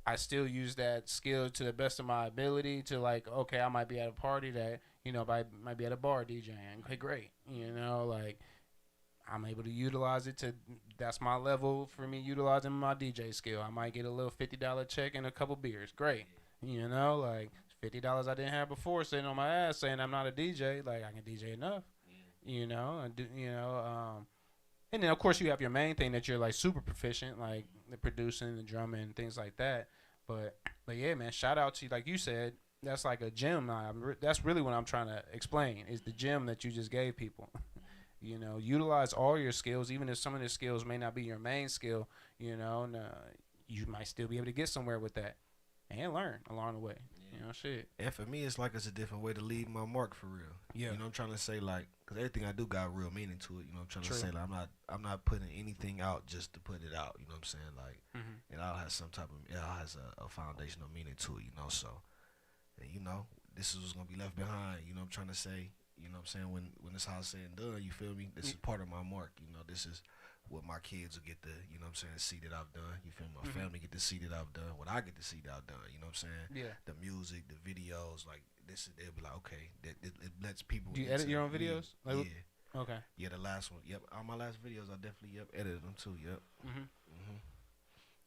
I still use that skill to the best of my ability to like, okay, I might be at a party that, I might be at a bar DJing. Okay, great. Like, I'm able to utilize it that's my level for me utilizing my DJ skill. I might get a little $50 check and a couple beers. Great. Like $50 I didn't have before sitting on my ass saying I'm not a DJ. Like, I can DJ enough, and then of course you have your main thing that you're like super proficient, like the producing, the drumming, and things like that. But yeah, man, shout out to you. Like you said, that's like a gem. That's really what I'm trying to explain is the gem that you just gave people. Utilize all your skills, even if some of the skills may not be your main skill, you might still be able to get somewhere with that and learn along the way. Shit. And for me, it's like it's a different way to leave my mark for real. Yeah. I'm trying to say, like, because everything I do got real meaning to it. I'm trying True. to say, like, I'm not putting anything out just to put it out. You know what I'm saying? Like, it all has a foundational meaning to it. So, and, this is what's gonna be left behind. I'm trying to say. You know what I'm saying? When this house said and done, you feel me? This is part of my mark. This is what my kids will get to, see that I've done. You feel me? My family get to see that I've done. What I get to see that I've done. You know what I'm saying? Yeah. The music, the videos, like this, they'll be like, okay, it lets people. Do you edit your own videos? Yeah. Okay. Yeah, the last one. Yep. All my last videos, I definitely edited them too. Yep.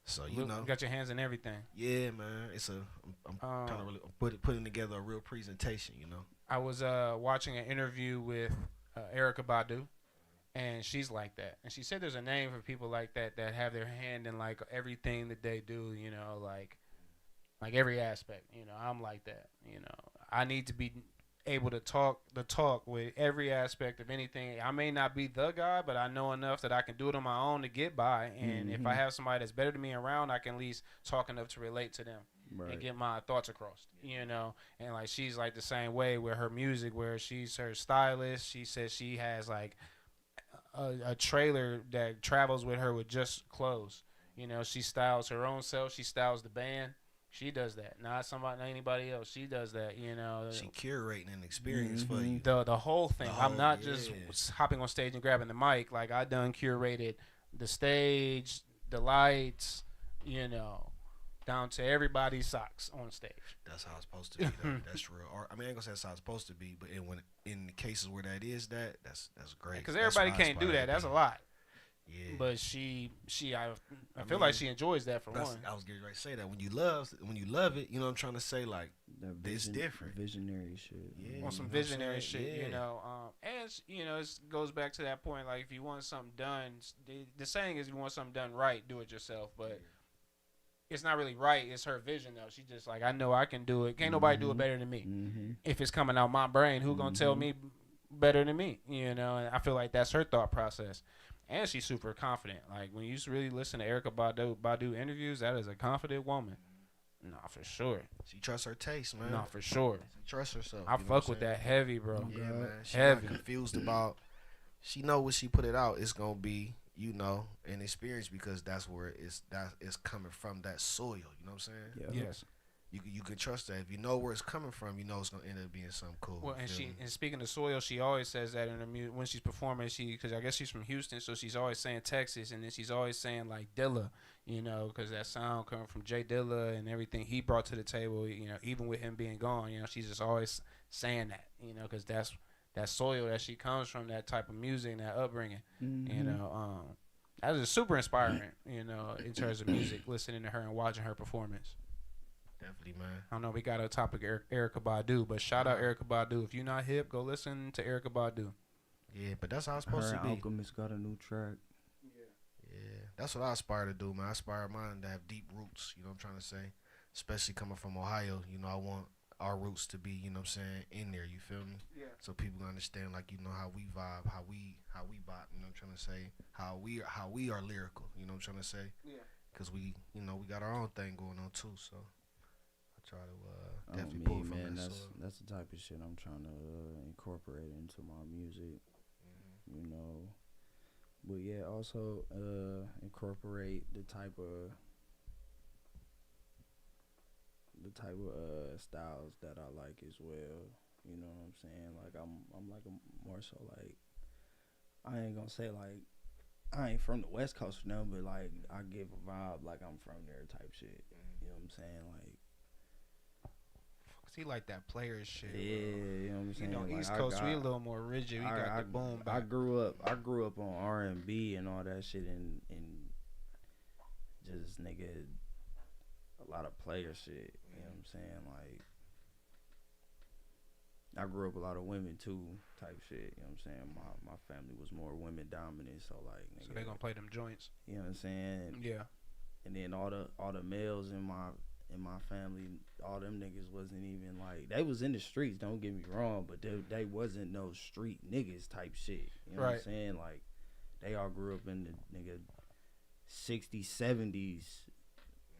So you got your hands in everything. Yeah, man. I'm kind of really putting together a real presentation. I was watching an interview with Erykah Badu, and she's like that. And she said there's a name for people like that have their hand in like everything that they do. Like every aspect. I'm like that. I need to be able to talk the talk with every aspect of anything. I may not be the guy, but I know enough that I can do it on my own to get by. And if I have somebody that's better than me around, I can at least talk enough to relate to them. Right. And get my thoughts across, and like she's like the same way with her music, where she's her stylist. She says she has like a trailer that travels with her with just clothes. She styles her own self. She styles the band. She does that, not anybody else. She does that, She curating an experience for you. The whole thing. I'm not just hopping on stage and grabbing the mic. Like I done curated the stage, the lights, down to everybody's socks on stage. That's how it's supposed to be. That's real art. I mean, I ain't gonna say that's how it's supposed to be, but in the cases where that's great. Because everybody can't do that. That's a lot. Yeah. But I feel like she enjoys that for one. I was getting ready to say that when you love it, what I'm trying to say, like it's different. Visionary shit. Yeah. On some visionary shit, and it goes back to that point. Like if you want something done, the saying is, if you want something done right, do it yourself. But it's not really right. It's her vision though. She just like, I know I can do it. Can't nobody do it better than me. If it's coming out my brain, who gonna tell me better than me? And I feel like that's her thought process. And she's super confident. Like when you really listen to Erykah Badu interviews, that is a confident woman. Nah, for sure. She trusts her taste, man. Nah, for sure. She trusts herself. I fuck with that heavy, bro. Yeah, man. She Heavy. not confused about. She know when she put it out, it's gonna be, you know, an experience because that's where it's coming from, that soil. You know what I'm saying? Yeah. Yes. You can trust that. If you know where it's coming from, you know it's gonna end up being something cool. Well, and Feel me? speaking of soil, she always says that in her when she's performing. Because I guess she's from Houston, so she's always saying Texas, and then she's always saying like Dilla, you know, because that sound coming from Jay Dilla and everything he brought to the table, you know, even with him being gone, you know, she's just always saying that, you know, because that's that soil that she comes from, that type of music, and that upbringing, you know. That was super inspiring, you know, in terms of music, listening to her and watching her performance. Definitely, man. I don't know, we got a topic, Erykah Badu, but shout out Erykah Badu. If you're not hip, go listen to Erykah Badu. Yeah, but that's how it's supposed Her to be. Alchemist got a new track. Yeah, that's what I aspire to do, man. I aspire mine to have deep roots. You know what I'm trying to say? Especially coming from Ohio, you know, I want our roots to be, you know what I'm saying, in there. You feel me? Yeah. So people understand, like, you know, how we vibe, how we bop. You know what I'm trying to say? How we are lyrical. You know what I'm trying to say? Yeah. Because we, you know, we got our own thing going on too. So I try to definitely Me, pull from man, that. that's the type of shit I'm trying to incorporate into my music. You know, but yeah, also incorporate the type of styles that I like as well. You know what I'm saying? Like I'm like a more so like, I ain't gonna say like I ain't from the West Coast or nothing, but like I give a vibe like I'm from there type shit. You know what I'm saying? Like, He like that player shit. yeah, you know what I'm saying? You know, like, East Coast, we a little more rigid. We got the boom I back. grew up on R&B and all that shit, and just nigga a lot of player shit. You know what I'm saying? Like, I grew up with a lot of women too, type shit. You know what I'm saying? My family was more women dominant, so like, nigga, So they gonna play them joints. you know what I'm saying? Yeah. And then all the males in my family, all them niggas wasn't even like, they was in the streets, don't get me wrong, but they wasn't no street niggas type shit. You know what I'm saying? Like, they all grew up in the nigga 60s, 70s,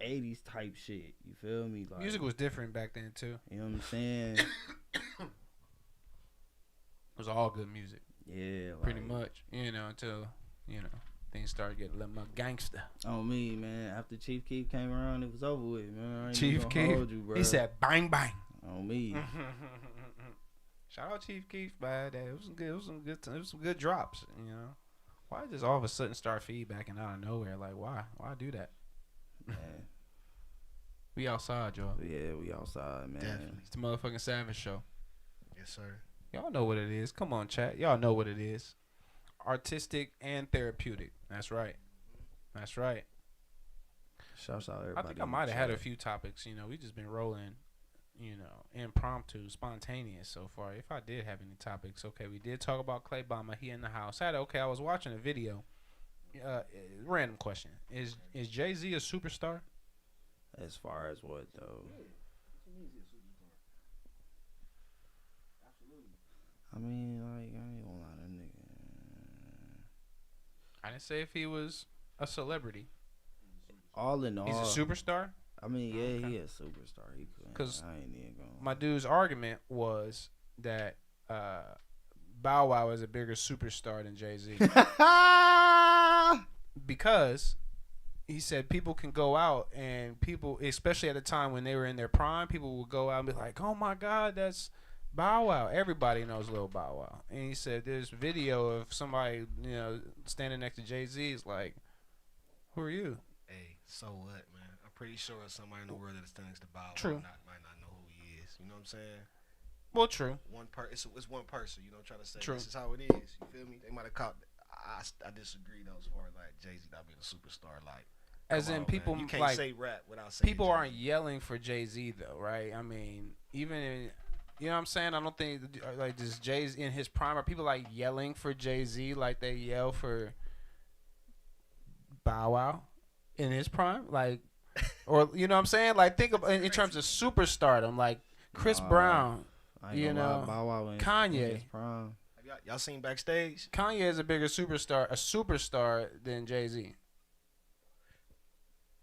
80s type shit. You feel me? Like, Music was different back then too. you know what I'm saying? It was all good music. Yeah, like, Pretty much. You know, until, you know, things started getting a little more gangster. On me, man. After Chief Keef came around, it was over with, man. I ain't Chief even gonna Keef, hold you, bro. he said bang bang. On me. Shout out Chief Keef, man. It was some good drops. You know, why just all of a sudden start feedbacking out of nowhere? Like, why do that? Man. We outside, y'all. Yeah, we outside, man. Definitely. It's the motherfucking Savage Show. Yes, sir. Y'all know what it is. Come on, chat. Y'all know what it is. Artistic and therapeutic. That's right. That's right. Shouts out everybody. I think I might have had a few topics. You know, we just been rolling, you know, impromptu, spontaneous so far. If I did have any topics, okay, we did talk about Clay Bama. He in the house. I was watching a video. Random question: Is Jay-Z a superstar? As far as what though? I mean, like, I ain't gonna lie to nigga. I didn't say if he was a celebrity. All in all, He's a superstar. I mean, yeah, Okay. he a superstar. He could. 'Cause I ain't even going. My dude's argument was that Bow Wow is a bigger superstar than Jay-Z because he said people can go out and people, especially at the time when they were in their prime, people would go out and be like, "Oh my God, that's Bow Wow." Everybody knows Lil Bow Wow. And he said there's video of somebody, you know, standing next to Jay-Z. Is like, who are you? Hey, so what, man? I'm pretty sure somebody in the world that stands to Bow Wow True. might not know who he is. You know what I'm saying? Well, true. It's one person. You know what I'm trying to say? True. This is how it is. You feel me? They might have caught. I disagree though, as far as like Jay-Z not being a superstar. Like, As come in on, people man. You can't like say rap without saying people Jay-Z. aren't yelling for Jay-Z though, right? I mean, even in, you know what I'm saying? I don't think like this Jay's in his prime. Are people like yelling for Jay-Z like they yell for Bow Wow in his prime? Like, or you know what I'm saying? Like, think of in terms of superstardom, like Chris Brown. I ain't you gonna lie, know, Bow Wow in Kanye. his prime. Have y'all seen backstage? Kanye is a bigger superstar than Jay-Z.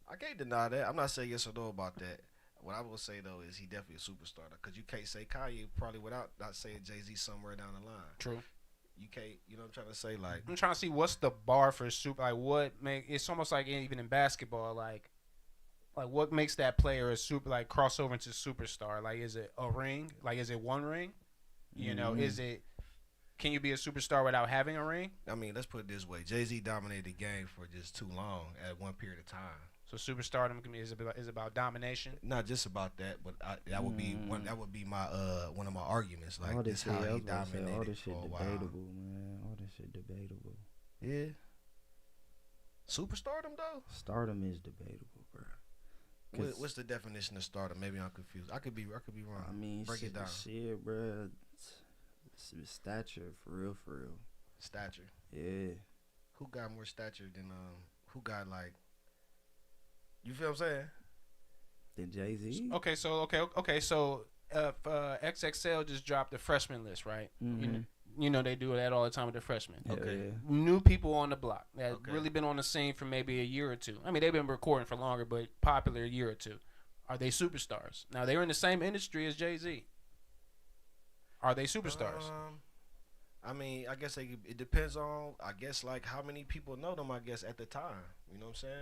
I can't deny that. I'm not saying yes or no about that. what I will say though is he definitely a superstar. Because you can't say Kanye probably without not saying Jay-Z somewhere down the line. True. You can't. You know what I'm trying to say? Like I'm trying to see what's the bar for super. Like what make it's almost like even in basketball, like what makes that player a super like crossover into superstar? Like is it a ring? Like is it one ring? You know, is it? Can you be a superstar without having a ring? I mean, let's put it this way: Jay-Z dominated the game for just too long at one period of time. So superstardom is about domination. Not just about that, but that would be one. That would be my one of my arguments. Like all this this how shit, he dominated all this shit for a debatable, while. man. All this shit debatable. Yeah. Superstardom though. Stardom is debatable, bro. What's the definition of stardom? Maybe I'm confused. I could be wrong. I mean, break it down. Shit, bro. Stature, for real, for real. Stature. Yeah. Who got more stature than who got like? You feel what I'm saying? Than Jay-Z. Okay, so XXL just dropped the freshman list, right? Mm-hmm. You know they do that all the time with the freshmen. Okay. Yeah. New people on the block that Okay. really been on the scene for maybe a year or two. I mean, they've been recording for longer, but popular a year or two. Are they superstars? Now they're in the same industry as Jay-Z. Are they superstars? I mean, I guess it depends on, I guess, like how many people know them. I guess at the time, you know what I'm saying?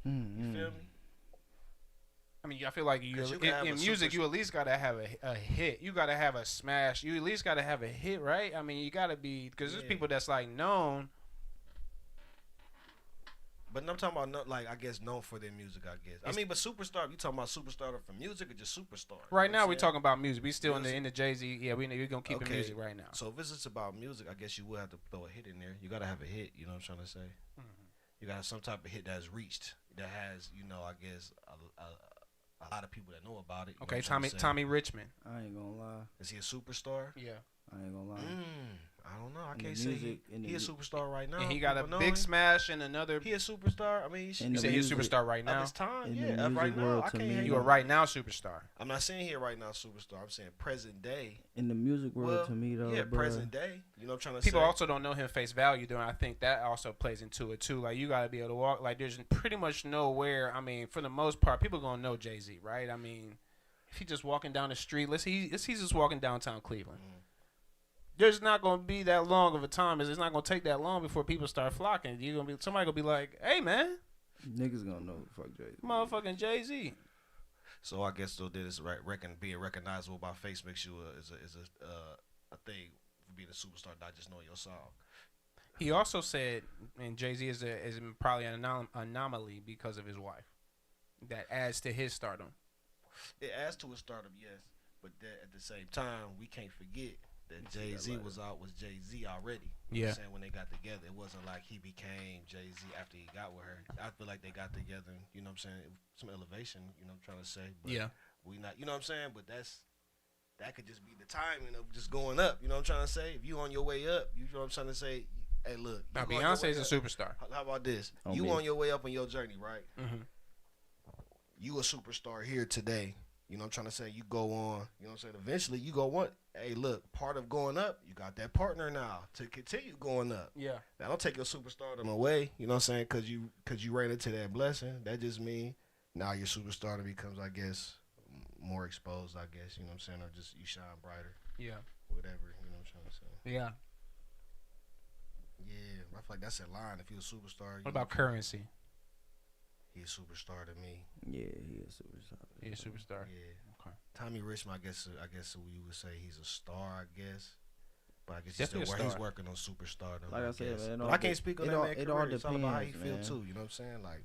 Mm-hmm. You feel me? I mean, I feel like you 'Cause you can have in a music, you at least gotta have a hit. You gotta have a smash. You at least gotta have a hit, right? I mean, you gotta be because there's Yeah. people that's like known. But I'm talking about not like I guess known for their music. I guess. I mean, but superstar. You talking about superstar from music or just superstar? Right You know now, what we're I'm saying? talking about music. We still Music. in the Jay-Z. Yeah, we're gonna keep it Okay. music right now. So if it's just about music, I guess you will have to throw a hit in there. You gotta have a hit. You know what I'm trying to say? You gotta have some type of hit that's reached that has, you know, I guess a lot of people that know about it. You know Okay, what I'm trying to say? Tommy Richmond. I ain't gonna lie. Is he a superstar? Yeah, I ain't gonna lie. I don't know. I In the can't say music- in the he a mu- superstar right now. and he got a People know big him. smash and another. He a superstar. I mean, In You the say he's a music- superstar right of now. his time. in the Yeah, music right now. world, I to can't me- hate You a on- right now superstar. I'm not saying here right now superstar. I'm saying present day. In the music world, Well, to me though, yeah, bruh, present day. You know what I'm trying to People say? also don't know him face value, though. And I think that also plays into it too. Like you gotta be able to walk. Like there's pretty much nowhere. I mean, for the most part, people gonna know Jay-Z, right? I mean, if he's just walking down the street, he's just walking downtown Cleveland. There's not gonna be that long of a time. It's not gonna take that long before people start flocking. Somebody gonna be like, "Hey, man, niggas gonna know fuck Jay-Z. motherfucking Jay-Z." So I guess though that is right. Being recognizable by face makes you is a thing for being a superstar, not just knowing your song. He also said, and Jay-Z is probably an anomaly because of his wife. That adds to his stardom. It adds to his stardom, yes, but that at the same time, we can't forget that Jay-Z was Jay-Z already. You know what I'm saying? When they got together, it wasn't like he became Jay-Z after he got with her. I feel like they got together, you know what I'm saying? Some elevation, you know what I'm trying to say? But Yeah. we not, you know what I'm saying? But that could just be the timing of just going up, you know what I'm trying to say? If you on your way up, you know what I'm trying to say? Hey, look. Now, you on your way Beyonce's a up. superstar. How about this? On You me. on your way up on your journey, right? Mm-hmm. You a superstar here today. You know what I'm trying to say? You go on, you know what I'm saying? Eventually, you go on. Hey, look, part of going up, you got that partner now to continue going up. Yeah. Now, don't take your superstardom away, you know what I'm saying? Because you ran into that blessing. That just means now your superstardom becomes, I guess, more exposed, I guess, you know what I'm saying? Or just you shine brighter, Yeah. whatever, you know what I'm trying to say? Yeah. Yeah, I feel like that's a line. If you're a superstar, What about Currency? He's a superstar to me. Yeah, he a superstar. He's a superstar. Yeah. Okay. Tommy Richmond, I guess we would say he's a star, I guess. But I guess Definitely a he's star. working on superstardom. Like I said, guess. man, it But all I can't de- speak on it that all- man's it all career. It's all about how you depends, feel man. too. You know what I'm saying? Like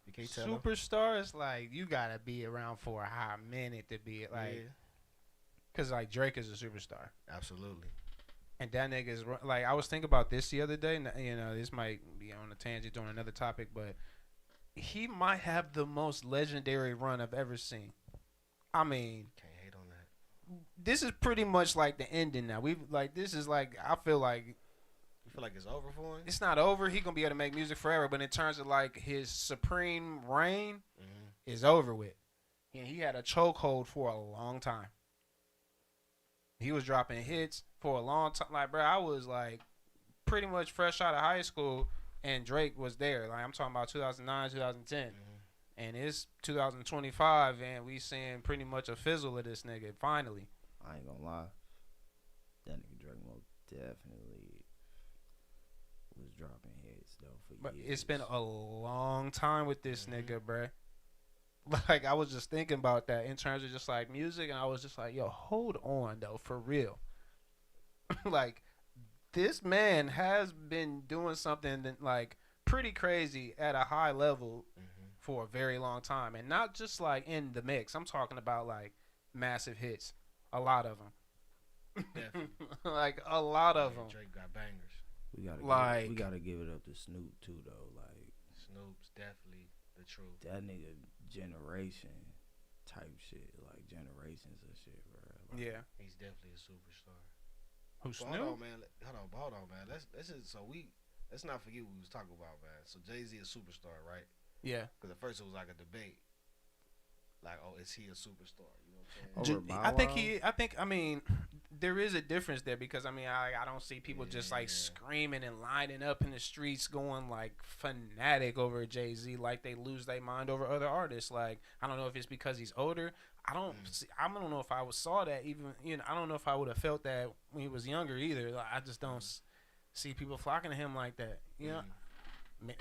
you can't tell him. Superstars, like you gotta be around for a hot minute to be like, Yeah, cause like Drake is a superstar, absolutely. and that nigga is like I was thinking about this the other day. You know, this might be on a tangent on another topic, but he might have the most legendary run I've ever seen. I mean, Can't hate on that. this is pretty much like the ending now. This is like I feel like You feel like it's over for him? it's not over. He gonna be able to make music forever, but in terms of like his supreme reign is over with. And he had a chokehold for a long time. He was dropping hits for a long time. Like, bro, I was like pretty much fresh out of high school, and Drake was there. Like, I'm talking about 2009, 2010. And it's 2025, and we seeing pretty much a fizzle of this nigga. Finally, I ain't gonna lie. That nigga Drake most definitely was dropping hits though for but years. it's been a long time with this nigga, bruh. Like, I was just thinking about that in terms of just like music, and I was just like, yo, hold on though, for real. Like, this man has been doing something that, like, pretty crazy at a high level for a very long time, and not just like in the mix. I'm talking about like massive hits, a lot of them. Definitely. Like a lot of them. Drake got bangers. We gotta give it up to Snoop too though. Like Snoop's definitely the truth. that nigga generation type shit, like generations of shit, bro. Like, Yeah. He's definitely a superstar. Who, But Snoop? hold on, man. Hold on, man. Let's not forget what we was talking about, man. So Jay-Z a superstar, right? Yeah. Because at first it was like a debate, like, oh, is he a superstar? You know what I'm saying? Over Bow I mean, there is a difference there because I mean, I don't see people just like screaming and lining up in the streets going like fanatic over Jay-Z, like they lose their mind over other artists. Like, I don't know if it's because he's older. I don't know if I saw that even, I don't know if I would have felt that when he was younger either. Like, I just don't see people flocking to him like that.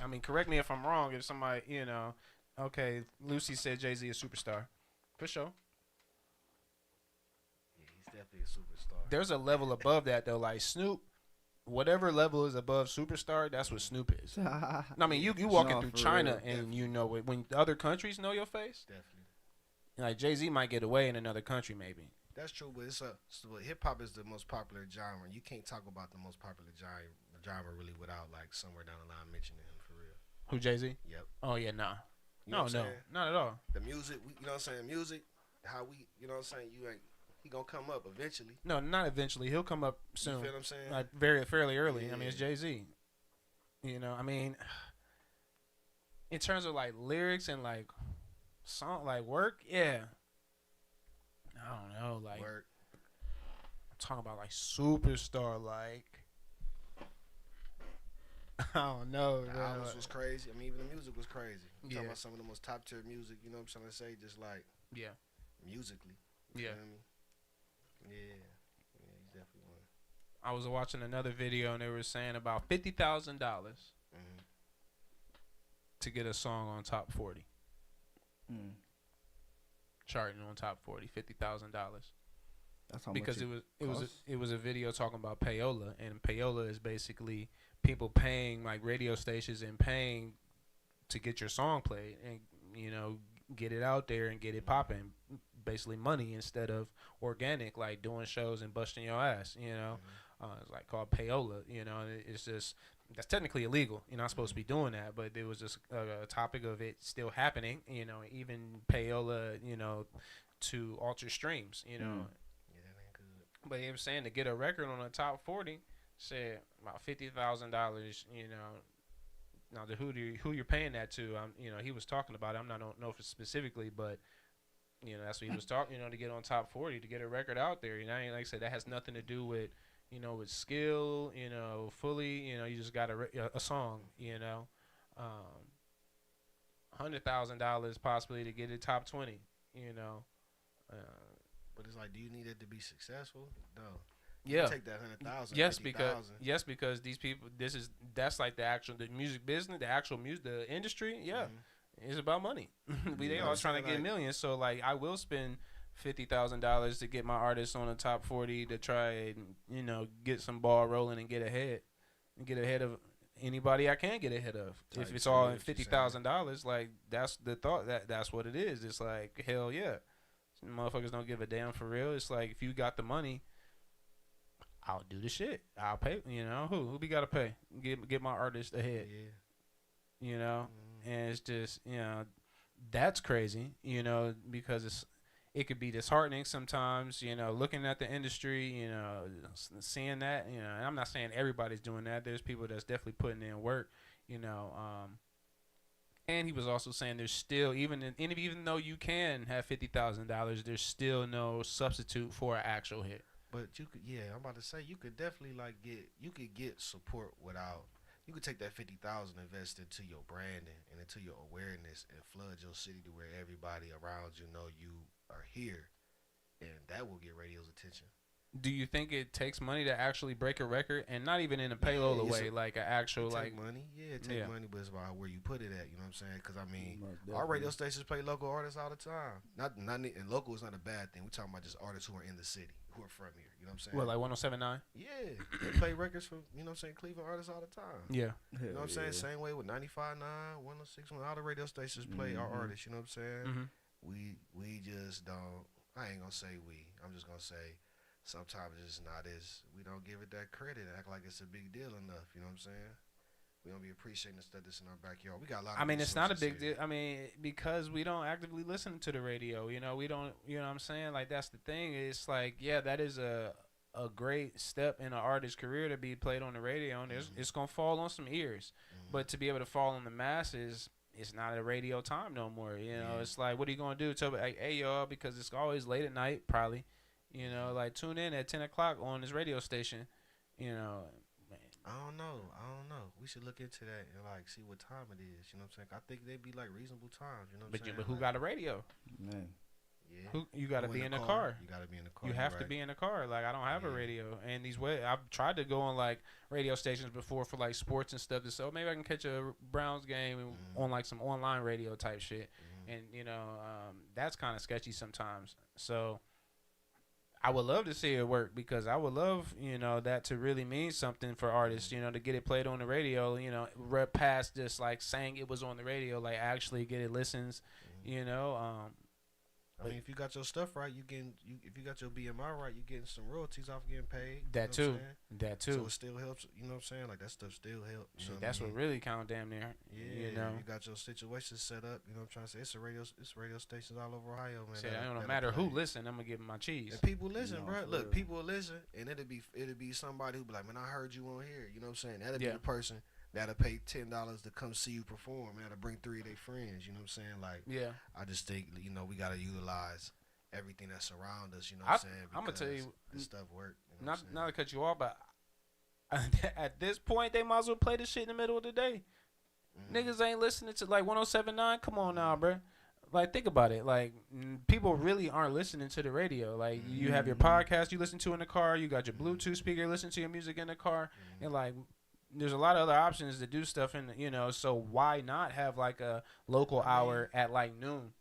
I mean, correct me if I'm wrong. If somebody, okay, Lucy said Jay-Z is superstar. For sure. Yeah, he's definitely a superstar. There's a level above that though. Like Snoop, whatever level is above superstar, that's what Snoop is. I mean, you walking through China and you know it. When other countries know your face, Definitely. like Jay-Z might get away in another country maybe. That's true, but hip hop is the most popular genre. You can't talk about the most popular genre really without like somewhere down the line mentioning him for real. Who, Jay-Z? Yep. Oh yeah, nah. You know what I'm No, saying? not at all. The music, you know what I'm saying? Music, how we, you know what I'm saying? He gonna come up eventually. No, not eventually. He'll come up soon. You feel what I'm saying? Like fairly early. I mean, it's Jay-Z. I mean, in terms of like lyrics and like song, like work, yeah. I don't know, like Work. I'm talking about like superstar, like I don't know. The Man. albums was crazy. I mean, even the music was crazy. I'm Yeah. talking about some of the most top tier music. You know what I'm trying to say? Just like musically. You Yeah. feel me? Yeah, he's definitely one. I was watching another video and they were saying about $50,000 to get a song on top 40. Charting on top 40, $50,000. That's how Because much it was a video talking about payola, and payola is basically people paying like radio stations and paying to get your song played and get it out there and get it popping. Basically money instead of organic, like doing shows and busting your ass. It's like called payola. It's just that's technically illegal. You're not supposed to be doing that, but there was just a topic of it still happening. Even payola. To alter streams. Yeah, that ain't good. But he was saying to get a record on the top 40, said about $50,000. Now who you're paying that to? He was talking about it. I don't know if it's specifically, but that's what he was talking. To get on top 40, to get a record out there. Like I said, that has nothing to do with with skill. Fully. You just got a song. $100,000 possibly to get it top 20. But it's like, do you need it to be successful? No. Yeah. Take that 100,000. Yes, because these people, that's like the music business, the industry. Yeah, it's about money. They all trying to get millions. So like, I will spend $50,000 to get my artist on the top 40 to try and get some ball rolling and get ahead of anybody I can get ahead of. If it's all in $50,000, like that's the thought. That's what it is. It's like, hell yeah. Motherfuckers don't give a damn for real. It's like, if you got the money, I'll do the shit. I'll pay. Who we gotta pay? Get my artist ahead. Yeah. And it's just that's crazy. Because it could be disheartening sometimes. Looking at the industry. Seeing that. And I'm not saying everybody's doing that. There's people that's definitely putting in work. And he was also saying there's still even though you can have $50,000, there's still no substitute for an actual hit. But you could, I'm about to say, you could definitely get support without you could take that 50,000, invest into your branding and into your awareness, and flood your city to where everybody around you know you are here, and that will get radio's attention. Do you think it takes money to actually break a record, and not even in a payload way, like an actual take like money? Yeah, it take money, but it's about where you put it at. You know what I'm saying? Because I mean, our radio stations play local artists all the time. Not and local is not a bad thing. We talking about just artists who are in the city, who are from here. You know what I'm saying? Well, like 107.9. Yeah, they play records from Cleveland artists all the time. Yeah, you know what I'm saying? Same way with 95.9, 106, all the radio stations play our artists. You know what I'm saying? We just don't. I ain't gonna say we. I'm just gonna say. Sometimes it's not as, we don't give it that credit, act like it's a big deal enough, you know what I'm saying? We don't be appreciating the stuff that's in our backyard. We got a lot of I mean, it's not a big here. deal. I mean, because we don't actively listen to the radio, we don't, you know what I'm saying? Like, that's the thing. It's like, yeah, that is a great step in an artist's career to be played on the radio, and it's going to fall on some ears. But to be able to fall on the masses, it's not a radio time no more, you know? It's like, what are you going to do? Tell me, like, hey, y'all, because it's always late at night, probably. You know, like, tune in at 10 o'clock on this radio station, you know. Man. I don't know. We should look into that and, like, see what time it is, you know what I'm saying? I think they'd be, like, reasonable times, you know what I'm saying? But who got a radio? Man. Yeah. You got to be in the car. You got to be in the car. You have to be in the car. Like, I don't have a radio. And I've tried to go on, like, radio stations before for, like, sports and stuff. So maybe I can catch a Browns game on, like, some online radio type shit. And, you know, that's kind of sketchy sometimes. So I would love to see it work, because I would love, you know, that to really mean something for artists, you know, to get it played on the radio, you know, past just like saying it was on the radio, like actually get it listens, you know. I mean, if you got your stuff right, if you got your BMI right, you getting some royalties off getting paid. That too. So it still helps. You know what I'm saying? Like, that stuff still helps. That's what really count damn near. Yeah, you know. You got your situation set up. You know what I'm trying to say? It's radio stations all over Ohio, man. It don't matter who listen. I'm gonna give them my cheese. And people listen, bro. Look, people will listen, and it'll be somebody who be like, man, I heard you on here. You know what I'm saying? That'll be the person that'll pay $10 to come see you perform. That'll bring 3 of their friends. You know what I'm saying? Like, I just think, you know, we gotta utilize everything that's around us. You know what I'm saying? I'm gonna tell you, this stuff work. You know not to cut you off, but at this point, they might as well play this shit in the middle of the day. Niggas ain't listening to like 107.9. Come on now, bro. Like, think about it. Like, people really aren't listening to the radio. Like, you have your podcast you listen to in the car. You got your Bluetooth speaker, you listen to your music in the car, and like, there's a lot of other options to do stuff in, you know, so why not have like a local hour at like noon?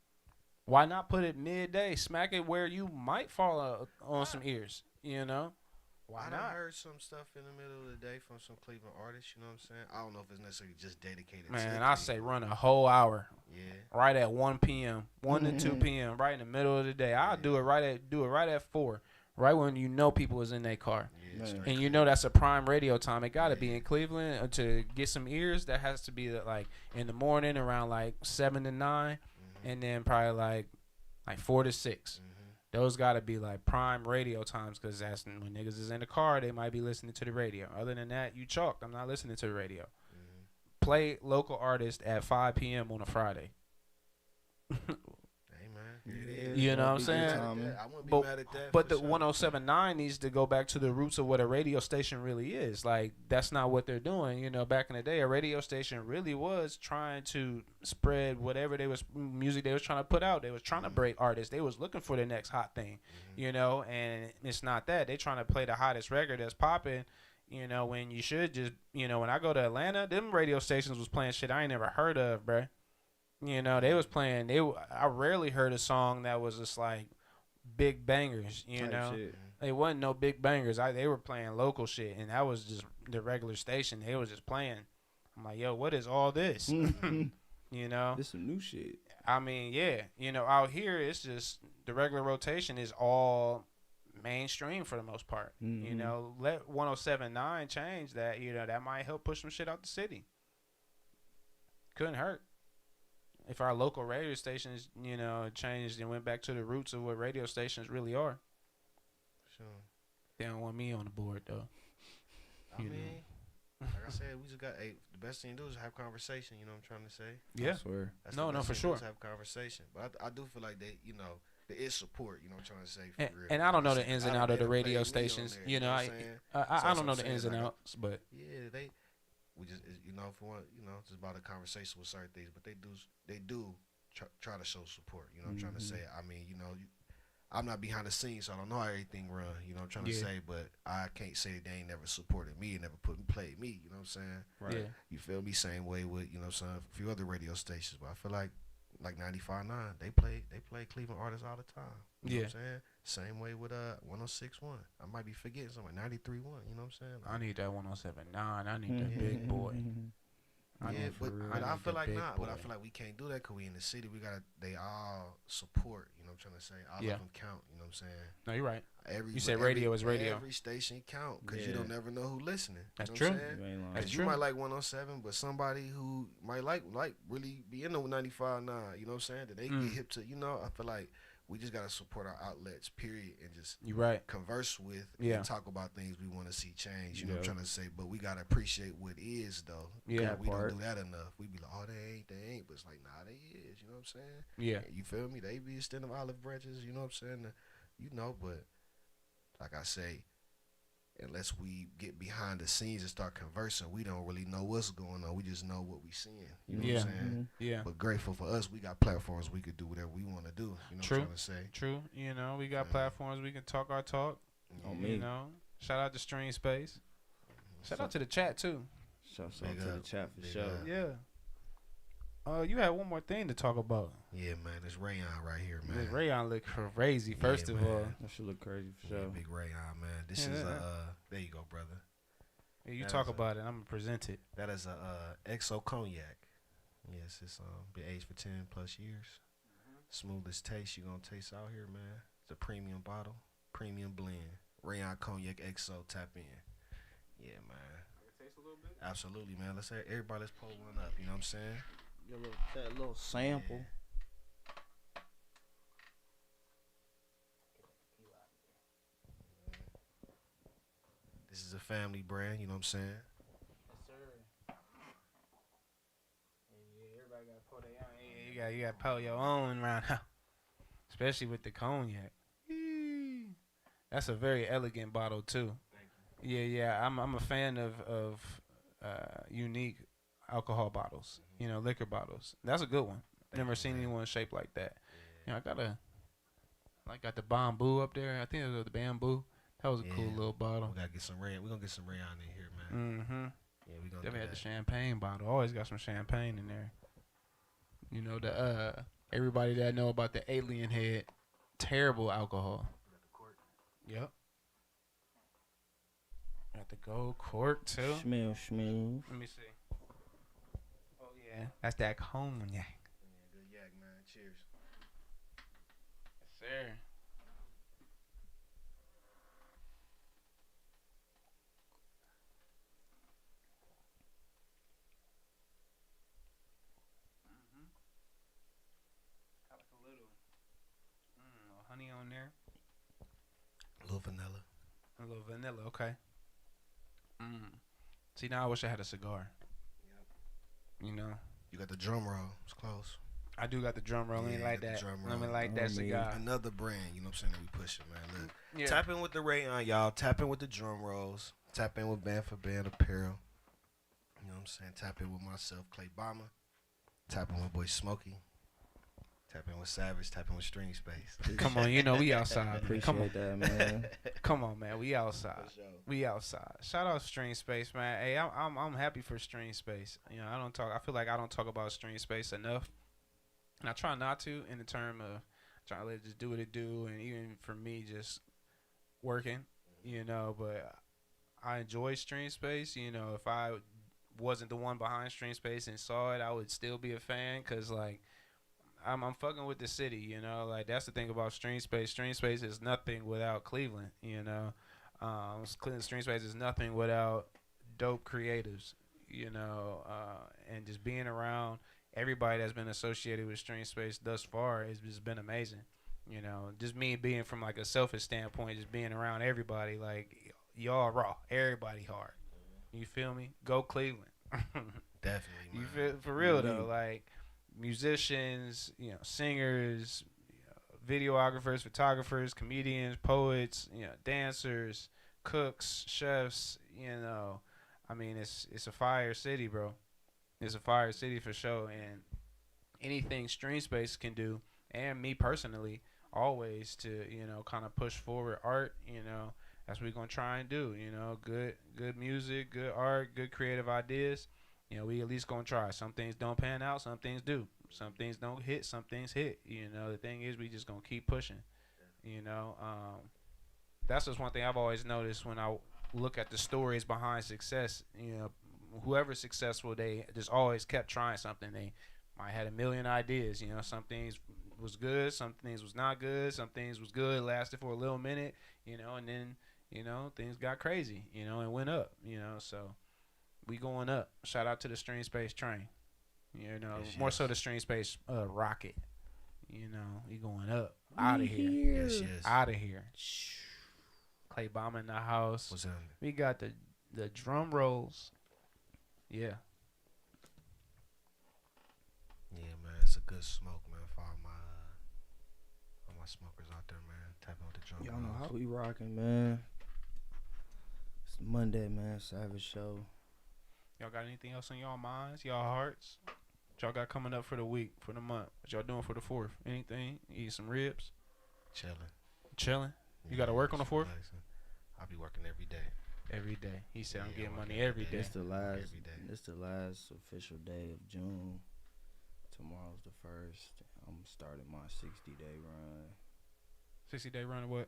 Why not put it midday? Smack it where you might fall on some ears, you know? Why not? I heard some stuff in the middle of the day from some Cleveland artists, you know what I'm saying? I don't know if it's necessarily just dedicated to Man, I say run a whole hour. Yeah. Right at 1 p.m., 1 to 2 p.m., right in the middle of the day. I'll do it right at 4, right when you know people is in their car. And you know that's a prime radio time. It got to be in Cleveland to get some ears. That has to be like in the morning around like 7 to 9, and then probably like 4 to 6. Those got to be like prime radio times, because that's when niggas is in the car. They might be listening to the radio. Other than that, you chalked. I'm not listening to the radio. Play local artists at 5 p.m. on a Friday. You know what I'm saying? I wouldn't be mad at that. But the 107.9 needs to go back to the roots of what a radio station really is. Like, that's not what they're doing. You know, back in the day, a radio station really was trying to spread whatever music they was trying to put out. They was trying to break artists. They was looking for the next hot thing, you know, and it's not that. They trying to play the hottest record that's popping, you know, when you should just, you know, when I go to Atlanta, them radio stations was playing shit I ain't never heard of, bruh. You know, they was playing. I rarely heard a song that was just like big bangers. You know, they wasn't no big bangers. They were playing local shit, and that was just the regular station. They was just playing. I'm like, yo, what is all this? You know, this some new shit. I mean, yeah. You know, out here it's just the regular rotation is all mainstream for the most part. You know, let 107.9 change that. You know, that might help push some shit out the city. Couldn't hurt. If our local radio stations, you know, changed and went back to the roots of what radio stations really are. Sure. They don't want me on the board, though. I mean, like I said, we just got the best thing to do is have conversation, you know what I'm trying to say? Yeah. I swear. That's no, for sure. Have conversation. But I do feel like they, you know, there is support, you know what I'm trying to say? For real. And I don't know the ins and outs of the radio stations. You know, I don't know the ins and outs, but. Yeah, we just you know if we want just about a conversation with certain things, but they do try to show support. You know what I'm trying to say. I mean I'm not behind the scenes, so I don't know how everything run. You know what I'm trying to say, but I can't say they ain't never supported me and never played me. You know what I'm saying? Right. Yeah. You feel me? Same way with what I'm saying, a few other radio stations, but I feel like 95.9, they play Cleveland artists all the time. You know what I'm saying? Same way with 106.1. I might be forgetting something. 93.1. You know what I'm saying? I need that 107.9. I need the big boy. But I feel like not. But I feel like we can't do that because we in the city. They all support. You know what I'm trying to say? All of them count. You know what I'm saying? No, you're right. You said radio is radio. Every station count because you don't never know who listening. That's you true. What I'm saying? That's true. You might like 107, but somebody who might like really be into 95.9. You know what I'm saying? That they get hip to. I feel like we just gotta support our outlets, period, and just converse with and talk about things we want to see change. You know what I'm trying to say? But we gotta appreciate what is though. Yeah, we don't do that enough. We be like, oh, they ain't, but it's like, nah, they is. You know what I'm saying? Yeah. You feel me? They be a stand of olive branches. You know what I'm saying? But like I say, unless we get behind the scenes and start conversing, we don't really know what's going on. We just know what we seeing. You know what I'm saying? Yeah. But grateful for us, we got platforms we could do whatever we want to do. You know what I'm trying to say? True. We got platforms we can talk our talk. You know, shout out to Stream Space. Shout out to the chat too. Shout out to the chat for sure. Yeah. You had one more thing to talk about. Yeah, man. This Rayon right here, man. This Rayon look crazy. First of all, that should look crazy for sure. Big Rayon, man. This is there you go, brother. Yeah, you talk about it. I'm gonna present it. That is a XO cognac. Yes, it's been aged for 10+ years. Smoothest taste you gonna taste out here, man. It's a premium bottle, premium blend. Rayon cognac XO. Tap in. Yeah, man. Taste a little bit. Absolutely, man. Let's pull one up. You know what I'm saying? That little sample. This is a family brand, you know what I'm saying? Yes, sir. Yeah, everybody got to pull their own. Yeah, you got to pull your own around now. Especially with the cognac. That's a very elegant bottle, too. Thank you. Yeah, I'm a fan of unique alcohol bottles, liquor bottles. That's a good one. Never seen anyone shaped like that. I got the bamboo up there. I think it was the bamboo. That was a cool little bottle. We gotta get some rayon. We're gonna get some rayon in here, man. Yeah, we gonna definitely had the champagne bottle. Always got some champagne in there. The everybody that know about the Alien Head, terrible alcohol. Yep. Got the gold cork too. Smell. Let me see. Oh yeah, that's that cognac. Yeah, good yak, man. Cheers. Yes, sir. Got like a little honey on there. A little vanilla. A little vanilla, okay. See, now I wish I had a cigar. Yep. You got the drum roll. It's close. I do got the drum roll. Let me like that. Let me like that cigar. Another brand, you know what I'm saying, that we pushing, man. Look, tap in with the Rayon, y'all. Tap in with the drum rolls. Tap in with Band for Band Apparel. You know what I'm saying? Tap in with myself, Clay Bomber. Tap in with boy Smokey. Tap in with Savage. Tap in with Stream Space. Come on, we outside. Appreciate that, man. Come on, man. We outside. We outside. Shout out Stream Space, man. Hey, I'm happy for Stream Space. I feel like I don't talk about Stream Space enough, and I try not to in the term of trying to let it just do what it do, and even for me just working, But I enjoy Stream Space. If I wasn't the one behind Stream Space and saw it, I would still be a fan because I'm fucking with the city, that's the thing about Stream Space. Stream Space is nothing without Cleveland, Cleveland Stream Space is nothing without dope creatives, and just being around everybody that's been associated with Stream Space thus far has just been amazing. Just me being from like a selfish standpoint, just being around everybody, like y'all raw, everybody hard. You feel me? Go Cleveland. Definitely, man. You feel for real though, like. Musicians, singers, videographers, photographers, comedians, poets, dancers, cooks, chefs, I mean, it's a fire city, bro. It's a fire city for sure. And anything Stream Space can do, and me personally, always to kind of push forward art. That's what we're gonna try and do. Good music, good art, good creative ideas. We at least gonna try. Some things don't pan out, some things do. Some things don't hit, some things hit. The thing is, we just gonna keep pushing. That's just one thing I've always noticed when I look at the stories behind success. Whoever's successful, they just always kept trying something. They might had a million ideas. Some things was good, some things was not good, some things was good, lasted for a little minute, and then things got crazy, and went up. So we going up. Shout out to the Stream Space train. More so the Stream Space rocket. We going up, out of here. Yes. Out of here. Clay Bomb in the house. What's happening? We got the drum rolls. Yeah. Yeah, man, it's a good smoke, man. For all my smokers out there, man. Tap on the drum. Y'all know how we rocking, man. It's Monday, man. Savage show. Y'all got anything else on y'all minds, y'all hearts? What y'all got coming up for the week, for the month? What y'all doing for the 4th? Anything? Eat some ribs? Chilling? You got to work on the 4th? I'll be working every day. Every day. He said, I'm getting money every every day. It's the last. Every day. It's the last official day of June. Tomorrow's the 1st. I'm starting my 60-day run. 60-day run of what?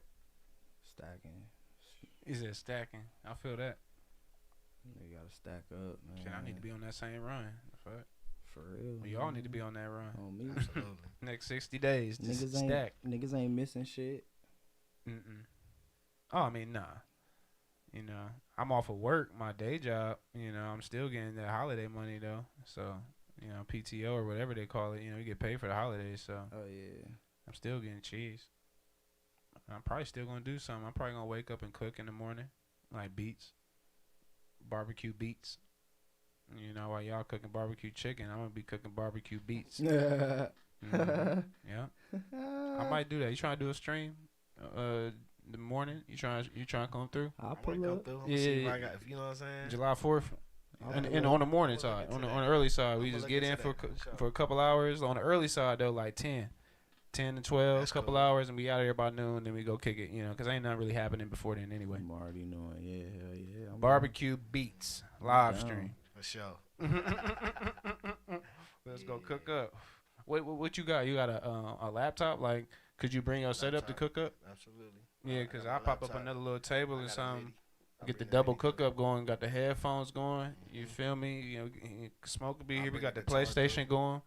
Stacking. He said stacking. I feel that. You gotta stack up, man. Shit, I need to be on that same run. Fuck. For real. We all need to be on that run. On me. Absolutely. Next 60 days, just Niggas stack. Niggas ain't missing shit. Oh, I mean, nah. I'm off of work, my day job. I'm still getting that holiday money, though. So, PTO or whatever they call it. You get paid for the holidays, so. Oh, yeah. I'm still getting cheese. I'm probably still going to do something. I'm probably going to wake up and cook in the morning. Like beets. Barbecue beets. While y'all cooking barbecue chicken, I'm going to be cooking barbecue beets. Yeah. I might do that. You trying to do a stream? The morning? You trying to come through? I'll I pull might come up. through. Yeah, See if yeah. I got, if you know what I'm saying. July 4th? And on the morning side. On the early side, we I'ma just look get in into for that, for sure. for a couple hours. On the early side, though, like 10 to 12, That's couple cool. hours, and we out of here by noon. Then we go kick it, because ain't nothing really happening before then anyway. I'm already knowing. Yeah, hell yeah. Barbecue beats live down. stream. For sure. Let's go cook up. What you got? You got a laptop? Like, could you bring your setup to cook up? Absolutely. Yeah, because I pop up another little table or something. Get the bring double that cook up going. Got the headphones going. You feel me? Smoke will be I'll here. We bring got the the guitar, PlayStation too. going.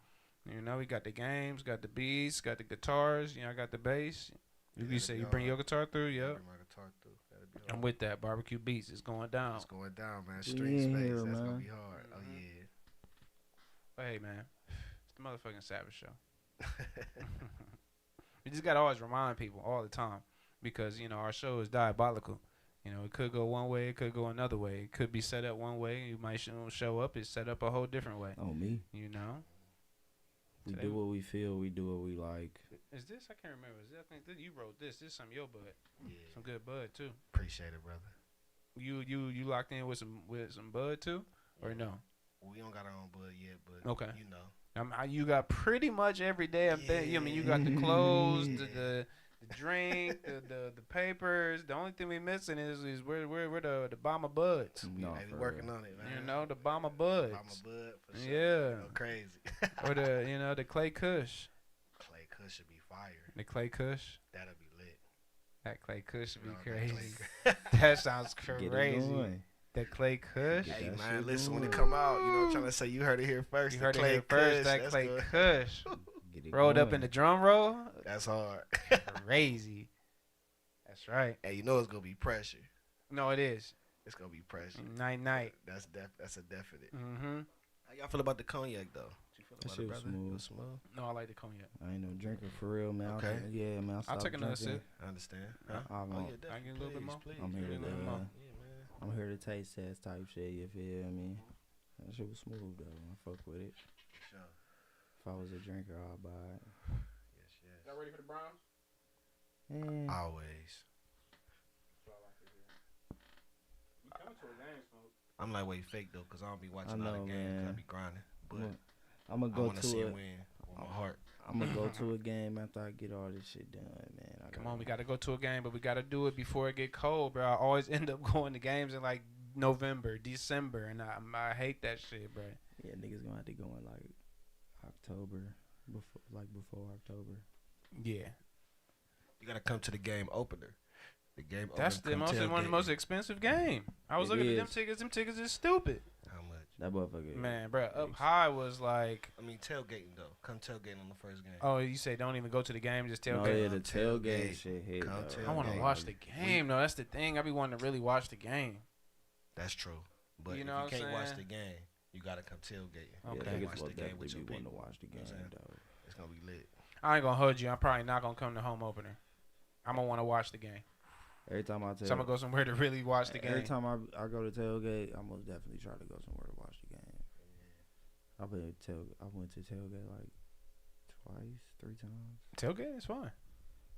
We got the games, got the beats, got the guitars. I got the bass. You say you bring your guitar through? Yep. Bring my guitar through. That'd be I'm hard. with that. Barbecue beats is going down. It's going down, man. We Street in space. here, That's man. gonna be hard. Oh yeah. But hey, man, it's the motherfucking Savage Show. We just gotta always remind people all the time because our show is diabolical. It could go one way, it could go another way. It could be set up one way. You might show up, it's set up a whole different way. On me. We Today do what we feel. We do what we like. Is this? I can't remember. I think that you wrote this. This is some of your bud. Yeah. Some good bud too. Appreciate it, brother. You locked in with some bud too, or no? We don't got our own bud yet, but Okay. you You got pretty much every day. You got the clothes, the drink, the papers. The only thing we missing is where the bomber buds. No, They be for working real. on it, man. The bomber buds. I'm a bud for sure. Yeah. Crazy. Or the Clay Kush. Clay Kush should be fire. The Clay Kush. That'll be lit. That Clay Kush would be No, that crazy. Clay That sounds Get it crazy. going. The Clay Kush. Get Hey that man, shit listen when it going. come out, I'm trying to say you heard it here first. You the heard it Clay here first. Kush, That that's Clay good. Kush. Get it Rolled up going. in the drum roll. That's hard. Crazy. That's right. Hey, it's gonna be pressure. No, it is. It's gonna be pressure. Night. That's a definite. Mm-hmm. How y'all feel about the cognac though? What you feel That about shit it, was brother? smooth. It was smooth. No, I like the cognac. I ain't no drinker for real, man. Okay. Yeah, man. I'll stopped take another drinking. sip. I understand. Huh? I Oh won't. yeah, definitely. I get a little bit more? Please, I'm here Get a to little more. Yeah, man. I'm here to taste test type shit. You feel me? That shit was smooth though. I fuck with it. Sure. If I was a drinker, I'd buy it. Yes. Y'all ready for the Browns? Yeah. Always. You coming to a game, Smoke? I'm like way fake though, cause I don't be watching I all know, the games. 'Cause I man. be grinding. But I'm gonna I go want to see to it it. win with my heart. I'm gonna go to a game after I get all this shit done, man. Come on, we got to go to a game, but we got to do it before it get cold, bro. I always end up going to games in like November, December, and I hate that shit, bro. Yeah, niggas gonna have to go in like October, before October. Yeah, You gotta come to the game opener. The game that's opener. one of the most expensive game. I was It looking at them is. tickets. Them tickets is stupid, How much? That motherfucker. man, bro. Up high was like, I mean tailgating though. Come tailgating on the first game. oh, you say don't even go to the game, just No, tailgate. yeah, the tailgate Tailgate. shit hit. Come though. I want to tailgate. watch the game, though. That's the thing. I be wanting to really watch the game. That's true. But You if know you what I'm can't watch saying? the game, you gotta come tailgating. Yeah, Okay. You niggas watch will the game with definitely your be wanting to people. watch the You know game, what I'm saying? though. It's gonna be lit. I ain't gonna hold you. I'm probably not gonna come to home opener. I'm gonna want to watch the game, Every time I tell, so I'm gonna go somewhere to really watch the game. every time I go to tailgate, I'm most definitely try to go somewhere to watch the game. I went to tailgate like twice, 3 times. Tailgate is fine.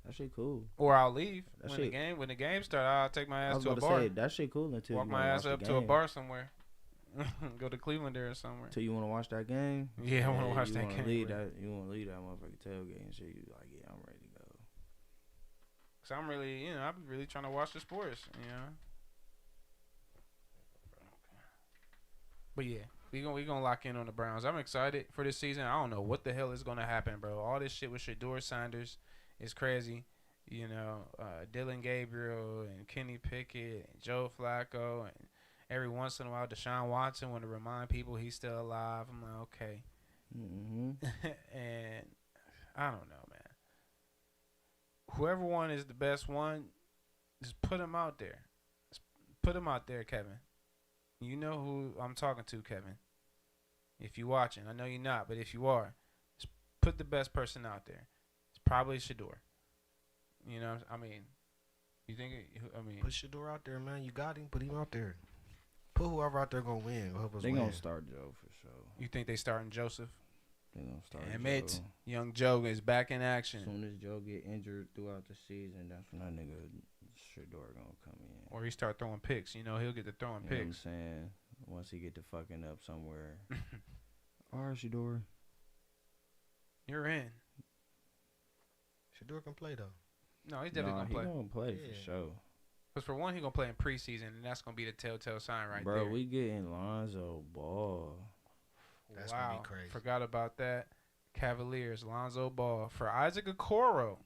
That shit cool. Or I'll leave That when shit- the game start. I'll take my I ass was to a about to bar. say that shit cool until Walk you my wanna ass watch up the to a game. bar somewhere. Go to Cleveland or somewhere. Till you want to watch that game. Yeah, I want to watch you that wanna game. Leave bro. that, you want to leave that motherfucking tailgate and shit. You like, yeah, I'm ready to go. Cause I'm really, I'm really trying to watch the sports, But yeah, we gonna lock in on the Browns. I'm excited for this season. I don't know what the hell is gonna happen, bro. All this shit with Shador Sanders is crazy. Dylan Gabriel and Kenny Pickett and Joe Flacco, and every once in a while Deshaun Watson want to remind people he's still alive. I'm like, okay. Mm-hmm. And I don't know, man. Whoever one is the best one, just put him out there. Just put him out there, Kevin. You know who I'm talking to, Kevin. If you're watching, I know you're not, but if you are, just put the best person out there. It's probably Shador. I mean, you think? Put Shador out there, man. You got him. Put him out there. Put whoever out there gonna win. Help us They win. gonna start Joe for sure. you think they starting Joseph? They gonna start Damn it, Joe. young Joe is back in As action. soon as Joe get injured throughout the season, that's when that nigga Shador gonna come in. Or he start throwing picks. He'll get to throwing You know what I'm picks. saying? Once he get to fucking up somewhere. Alright, Shador. You're in. Shador can play though. No, he's definitely He gonna play. gonna play Yeah. for sure. Because for one, he gonna play in preseason, and that's gonna be the telltale sign right Bro, there. we getting Lonzo Ball. That's wow, gonna be crazy. forgot about that. Cavaliers, Lonzo Ball for Isaac Okoro.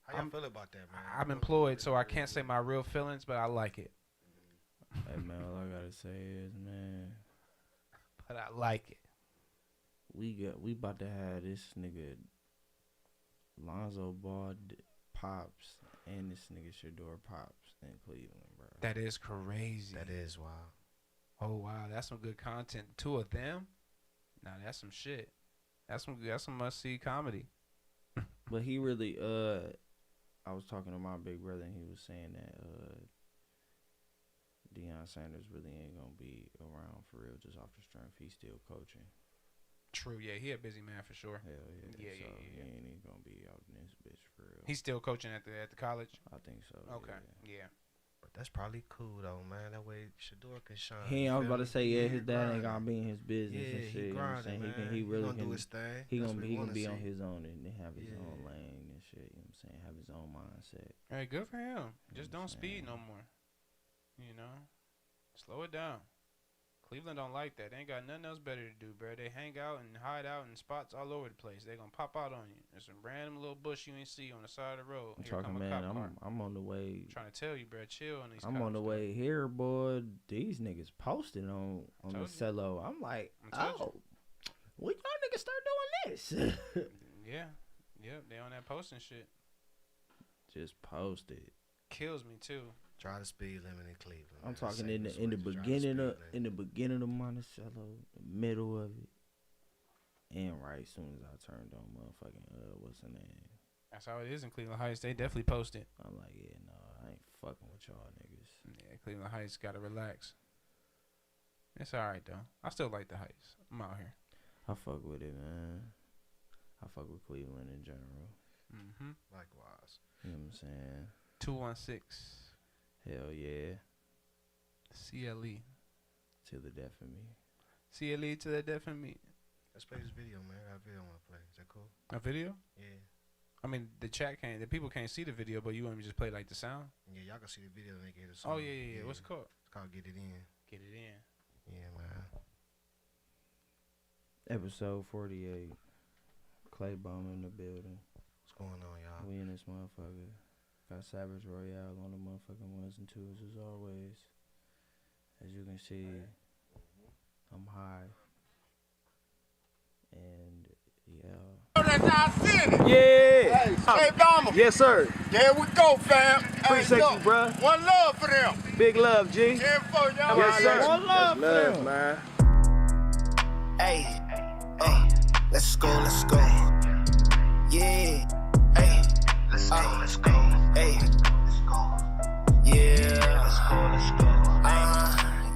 How y'all feel about that, man? I'm employed, so I can't say my real feelings, but I like it. Hey man, all I gotta say is, man, But I like it. we about to have this nigga Lonzo Ball pops and this nigga Shador pops in Cleveland, bro. That is crazy. That is wild. Oh wow, that's some good content. 2 of them. Nah, that's some shit. That's some must see comedy. But he really I was talking to my big brother and he was saying that Deion Sanders really ain't gonna be around for real just off the strength. He's still coaching. True, yeah, he a busy man for sure. Hell yeah. Yeah, so yeah. he ain't even gonna be out in this bitch for real. He's still coaching at the college. I think so. Okay, Yeah. yeah. But that's probably cool though, man. That way Shador can shine. I was about to say, yeah, his dad ain't grinding. gonna be in his business Yeah, and shit. he You know what I'm grinding, saying? man. He really gonna can do his thing. He That's gonna what he we gonna wanna be see. on his own and have his Yeah. own lane and shit. You know what I'm saying? Have his own mindset. Hey, good for him. Just know what don't I'm speed saying? no more. Slow it down. Cleveland don't like that. They ain't got nothing else better to do, bro. They hang out and hide out in spots all over the place. They gonna pop out on you. There's some random little bush you ain't see on the side of the road. I'm Here talking, come a man. cop car. I'm on the way. Trying to tell you, bro. Chill on these. I'm on the cops, way here, boy. These niggas posting on the Told you. cello. I'm like, I told oh, when y'all niggas start doing this? Yeah. Yep. They on that posting shit. Just post it. Kills me too. Try the speed limit in Cleveland. I'm man. talking Safest in the way to try the beginning speed of limit. Monticello, the middle of it, and right as soon as I turned on motherfucking what's the name? That's how it is in Cleveland Heights. They definitely post it. I'm like, yeah, no, I ain't fucking with y'all niggas. Yeah, Cleveland Heights gotta relax. It's all right though. I still like the Heights. I'm out here. I fuck with it, man. I fuck with Cleveland in general. Mm-hmm. Likewise. You know what I'm saying? 216. Hell yeah. CLE. Till the death of me. CLE to the death of me. Let's play this video, man. I got a video I want to play. Is that cool? A video? Yeah. I mean, the people can't see the video, but you want me to just play like the sound? Yeah, y'all can see the video and they get the song. Oh yeah. What's it called? It's called Get It In. Get it in. Yeah, man. Episode 48. Clay Bomb in the building. What's going on, y'all? We in this motherfucker. Got Savage Royale on the motherfucking ones and twos as always. As you can see, I'm high. And yeah. That's our city. Yeah. Hey, Clay Bomber. Yes, sir. There we go, fam. Appreciate Hey, you, bruh. One love for them. Big love, G. 10-4, y'all. Yes, sir. One love for Love, them. man. Hey, let's go. Yeah, hey, let's go. Hey, yeah,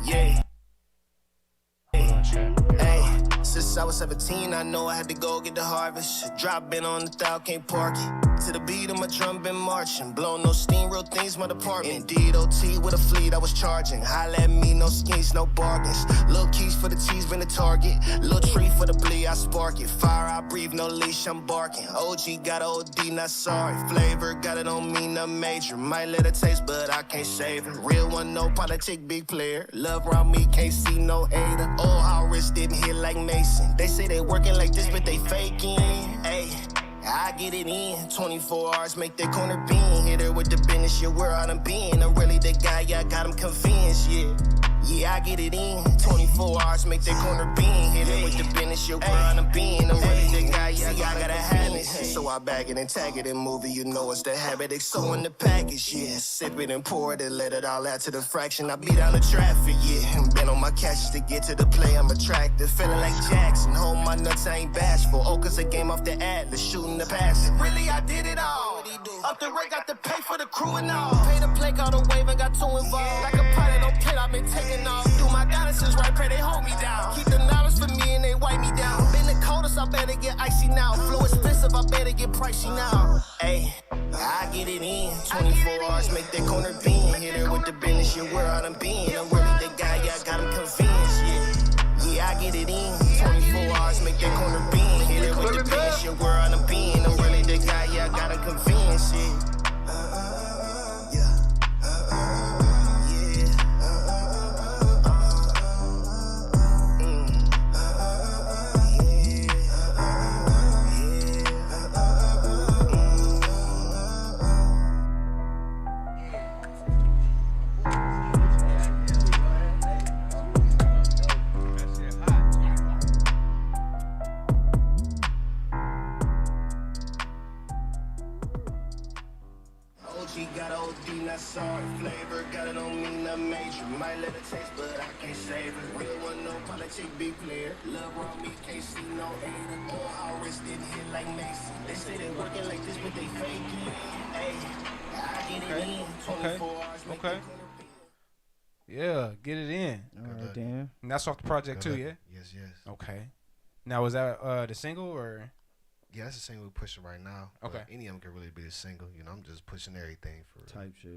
yeah. Hey, since I was 17, I know I had to go get the harvest. Drop in on the thou, can't park it. To the beat of my drum been marching. Blow no steam, real things, my department. Indeed, OT with a fleet I was charging. Holla at me, no schemes, no bargains. Little keys for the cheese, been a target. Little tree for the bleed, I spark it. Fire, I breathe, no leash, I'm barking. OG got OD, not sorry. Flavor, got it on me, not major. Might let it taste, but I can't save it. Real one, no politic, big player. Love around me, can't see no hater. Oh, how wrist didn't hit like Mason. They say they working like this, but they faking. Hey, I get it in. 24 hours, make that corner bean. Hit her with the business, yeah, where I done been. I'm really the guy, yeah, I got him convinced, yeah. Yeah, I get it in. 24 hours, make that corner bean. Hit it with the business, yeah, where I done been. I'm really the guy, yeah, I gotta have it. So I bag it and tag it and move it, you know it's the habit. It's so in the package, yeah. Sip it and pour it and let it all out to the fraction. I beat down the traffic, yeah. Been on my catches to get to the play, I'm attractive. Feeling like Jackson, hold my nuts, I ain't bashful. Oh, cause I came off the Atlas, shooting the pass. Really, I did it all. Up the rig, got to pay for the crew and all. Pay the play, got a wave and got too involved. Like a pilot, no pit, I've been taking off. Do my goddesses right, pray they hold me down. Keep the knowledge for me and they wipe me down. Been the coldest, I better get icy now. Flow expensive, I better get pricey now. Hey, I get it in. 24 hours, make that corner bean. Hit her with the business, yeah, where I done been. I'm really the guy, yeah, I got him convinced, yeah. Yeah, I get it in. 24 hours, make that corner bean. Hit her with the business, yeah, where I done been. I'm really the guy, yeah, I got him convinced, yeah. Got OD, not sorry. Flavor, got it on me, not major. Might let it taste, but I can't save it. Real one, no politic, big player. Love around me, can't see no hater. Oh, how wrist didn't hit like Mason. They say they working like this, but they faking. Hey, I get it in. 24 hours, make Okay. Yeah, get it in. All right, Dan. And that's off the project too, yeah? Yes. Okay. Now, was that the single or? Yeah, that's the single we're pushing right now. Okay. Any of them can really be the single. You know, I'm just pushing everything for Type shit.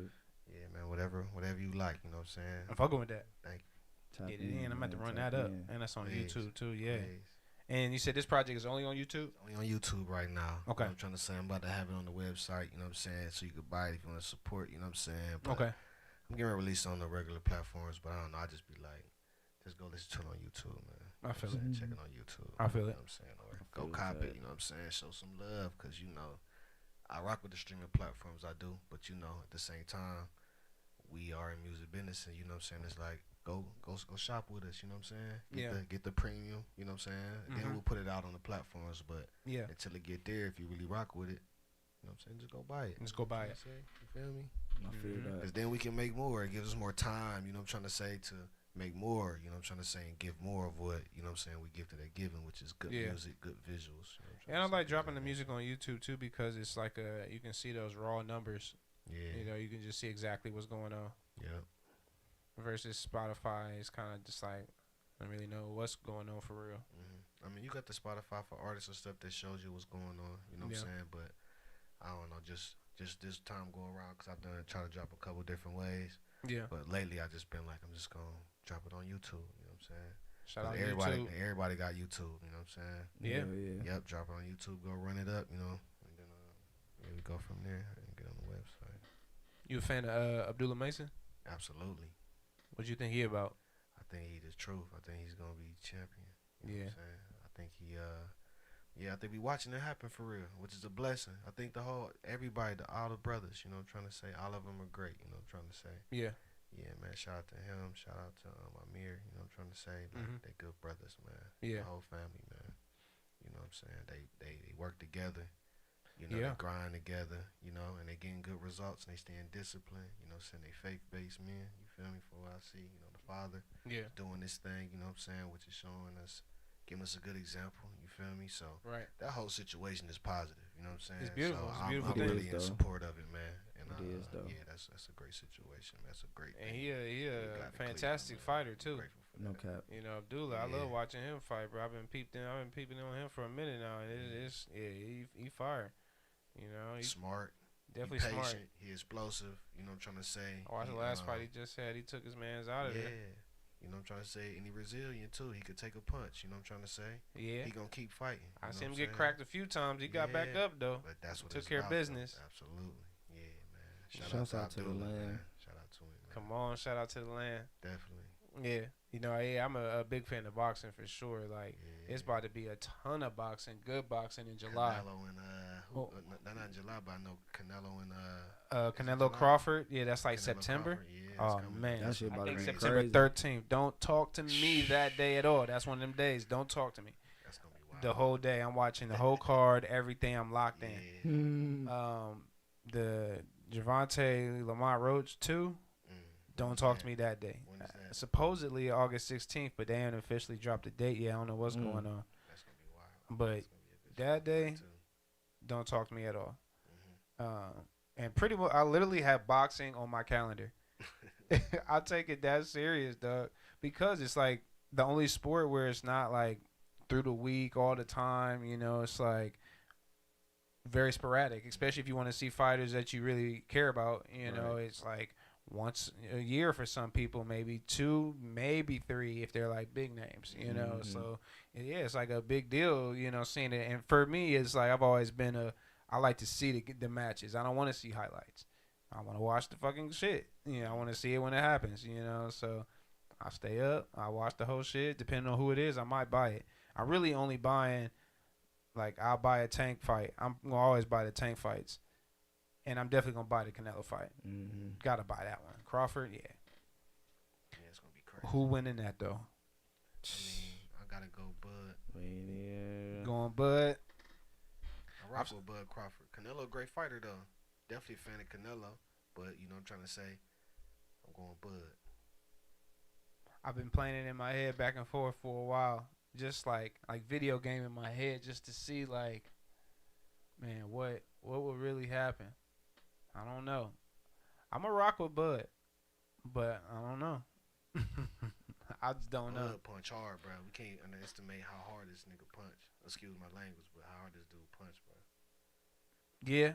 Yeah, man, whatever you like. You know what I'm saying? I'm fucking with that. Thank you. Type Get it in. I'm about to man, run type that up, in. and that's on Please. YouTube too. Yeah. Please. And you said this project is only on YouTube. It's only on YouTube right now. Okay. I'm trying to say I'm about to have it on the website. You know what I'm saying? So you can buy it if you want to support. You know what I'm saying? But Okay. I'm getting ready to release it on the regular platforms, but I don't know. I just be like, just go listen to it on YouTube, man. I feel You know what I'm it. saying? Check it on YouTube. I feel You it. know what I'm saying? Or go feel cop that. it. You know what I'm saying? Show some love, because you know I rock with the streaming platforms. I do, but you know at the same time we are in music business, and you know what I'm saying? It's like go shop with us. You know what I'm saying? Get the premium. You know what I'm saying? Mhm. Then we'll put it out on the platforms, but Yeah. until it get there, if you really rock with it, you know what I'm saying? Just go buy it. Just go buy You know it. what I'm saying? You feel me? I feel Mhm. that. Because then we can make more. It gives us more time, you know what I'm trying to say, to make more, you know what I'm trying to say, and give more of what, you know what I'm saying, we give to that giving, which is good Yeah. music, good visuals. You know what I'm trying And I to like say, dropping the things music on YouTube too, because it's like you can see those raw numbers. like that. You know, you can just see exactly what's going on. Yeah. Versus Spotify, it's kind of just like I don't really know what's going on for real. I mean, you got the Spotify for artists and stuff that shows you what's going on, you know what Yeah. I'm saying, but I don't know, just this time going around, because I've done try to drop a couple different ways. Yeah. But lately, I just been like, I'm just gonna drop it on YouTube. You know what I'm saying? Shout out Everybody, YouTube. everybody got YouTube. You know what I'm saying? Yeah. Yeah. Yep. Drop it on YouTube. Go run it up. You know, and then we go from there and get on the website. You a fan of Abdullah Mason? Absolutely. What you think he about? I think he the truth. I think he's gonna be champion. You know Yeah. what I'm saying? I think he I think we watching it happen for real, which is a blessing. I think everybody, all the brothers, you know, I'm trying to say, all of them are great. You know, I'm trying to say. Yeah. Yeah, man. Shout out to him. Shout out to Amir. You know, I'm trying to say, like, Mhm. they good brothers, man. Yeah. The whole family, man. You know what I'm saying? They work together. You know, Yeah. they grind together. You know, and they getting good results. And they staying disciplined. You know, saying they faith-based men. You feel me? For what I see, you know, the father Yeah. doing this thing. You know what I'm saying? Which is showing us, giving us a good example. You feel me? So Right. that whole situation is positive. You know what I'm saying? It's beautiful. So It's a beautiful I'm thing. really It in is, though. support of it, man. And It is, though. yeah, that's a great situation. That's a great And thing. he We a got to fantastic Cleveland, man. fighter I'm too. grateful for No that. cap. You know, Abdullah, I Yeah. love watching him fight, bro. I've been peeping on him for a minute now, and he fire. You know, he's Smart, definitely he patient, smart. he explosive. You know what I'm trying to say? I watched the last fight he just had. He took his man's out of yeah. there. You know what I'm trying to say? And he resilient too. He could take a punch. You know what I'm trying to say? Yeah. He gonna keep fighting. I you know seen him what get I'm cracked a few times. He got back Yeah. up though. But that's what Took it's care of about, though. business. Absolutely. Yeah, man. Shouts out to the Abdullah, land. man. Shout out to him, man. Come on, shout out to the land. Definitely. Yeah, you know, I'm a big fan of boxing for sure. Like, Yeah. it's about to be a ton of boxing, good boxing in July. Canelo and not in July, but I know Canelo and Canelo July? Crawford. Yeah, that's like Canelo September. Crawford, yeah, it's Oh coming. man, That shit I about think to be September crazy. 13th. Don't talk to me that day at all. That's one of them days. Don't talk to me. That's gonna be wild. The whole day, I'm watching the whole card, everything. I'm locked yeah. in. The Javante Lamont Roach too. Don't When's talk that? to me that day. When is that? Supposedly August 16th, but they haven't officially dropped the date yet. I don't know what's going on. That's gonna be wild. But That's gonna be a good that fight, day, too. don't talk to me at all. Mhm. And pretty much, I literally have boxing on my calendar. I take it that serious, dog, because it's like the only sport where it's not like through the week all the time. You know, it's like very sporadic, especially if you want to see fighters that you really care about. You know, it's like once a year for some people, maybe 2, maybe 3 if they're like big names. You know, so yeah, it's like a big deal. You know, seeing it. And for me, it's like I've always been I like to see the matches. I don't want to see highlights. I want to watch the fucking shit. You know, I want to see it when it happens. You know, so I stay up. I watch the whole shit. Depending on who it is, I might buy it. I'm really only buying, like, I'll buy a Tank fight. I'm gonna always buy the Tank fights, and I'm definitely gonna buy the Canelo fight. Gotta buy that one. Crawford, yeah. Yeah, it's gonna be crazy. Who winning that though? I mean, I gotta go Bud. Yeah. Going Bud. I rock with Bud Crawford. Canelo, a great fighter though. Definitely a fan of Canelo, but you know what I'm trying to say, I'm going Bud. I've been playing it in my head back and forth for a while, just like video game in my head, just to see like, man, what would really happen. I don't know. I'm a rock with Bud, but I don't know. I just don't know. Bud punch hard, bro. We can't underestimate how hard this nigga punch. Excuse my language, but how hard this dude punch, bro. Yeah.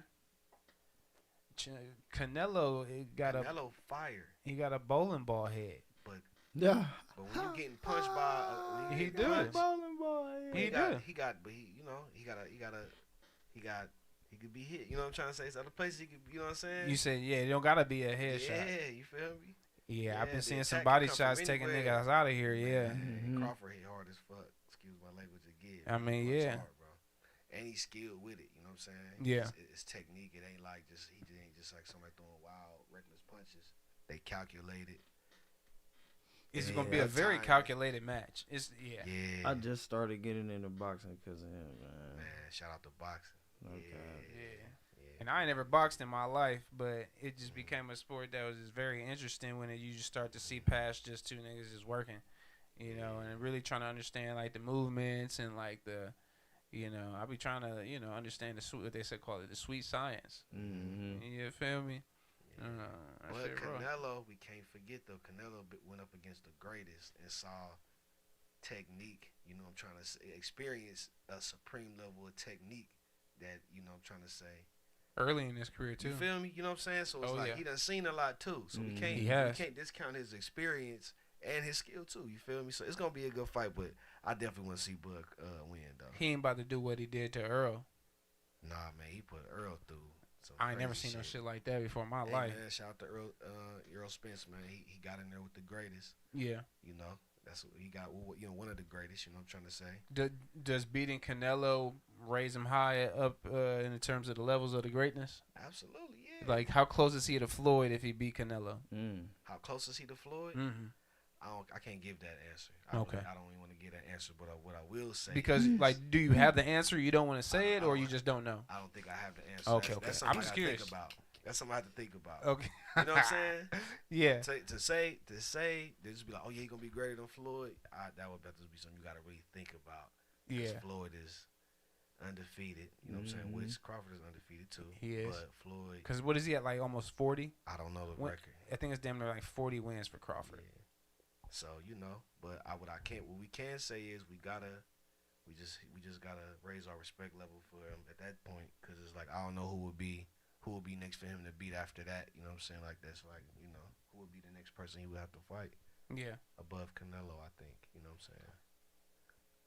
Canelo, Canelo fire, he got a bowling ball head. Yeah. but when you getting punched by, when you He getting do. punched, Bowling boy. He could be hit. You know what I'm trying to say? It's other places he could. You know what I'm saying? You said, yeah, it don't gotta be a headshot. Yeah, you feel me? Yeah, I've Yeah, been the seeing some attack body can come from shots taking anywhere. niggas out of here. Yeah. Man, Crawford hit hard as fuck. Excuse my language again. I mean, He punch yeah. hard, bro. And he's skilled with it. You know what I'm saying? Yeah. It's technique. It ain't like just ain't just like somebody throwing wild, reckless punches. They calculate it. It's Yeah, gonna be a that's very time. calculated match. It's Yeah. I just started getting into boxing because of him, man. Man, shout out to boxing. Okay. Yeah. Yeah. And I ain't never boxed in my life, but it just became a sport that was just very interesting when you just start to see past just two niggas just working, you know, and really trying to understand like the movements and like the, you know, I be trying to, you know, understand the what they said call it the sweet science. You feel me? That But shit raw. Canelo, we can't forget though. Canelo went up against the greatest and saw technique. You know, I'm trying to say, experience a supreme level of technique that, you know, I'm trying to say, early in his career too. You feel me? You know what I'm saying? So it's Yeah. he done seen a lot too. So we He has. can't discount his experience and his skill too. You feel me? So it's gonna be a good fight, but I definitely want to see Bud win though. He ain't about to do what he did to Earl. Nah, man, he put Earl through. I ain't never seen no shit like that before in my life. Man, shout out to Earl Spence, man. He got in there with the greatest. Yeah. You know, that's what he got. You know, one of the greatest. You know what I'm trying to say. Does beating Canelo raise him high up in terms of the levels of the greatness? Absolutely, yeah. Like, how close is he to Floyd if he beat Canelo? How close is he to Floyd? Mm-hmm. I can't give that answer. I don't even want to give that answer, but what I will say, because like, do you have the answer? You don't want to say it, or you just don't know? I don't think I have the answer. Okay, that's I'm just curious. Think about. That's something I have to think about. Okay, you know what I'm saying? Yeah. To say, they just be like, oh yeah, he gonna be greater than Floyd. That would have to be something you got to really think about. Yeah. Floyd is undefeated. You know what I'm saying? Which Crawford is undefeated too. He is. But Floyd. Because what is he at? Like almost 40? I don't know the record. I think it's damn near like 40 wins for Crawford. Yeah. So but what we can say is we just gotta raise our respect level for him at that point, because it's like I don't know who would be next for him to beat after that. You know what I'm saying? Like that's like who would be the next person he would have to fight? Yeah. Above Canelo, I think. You know what I'm saying?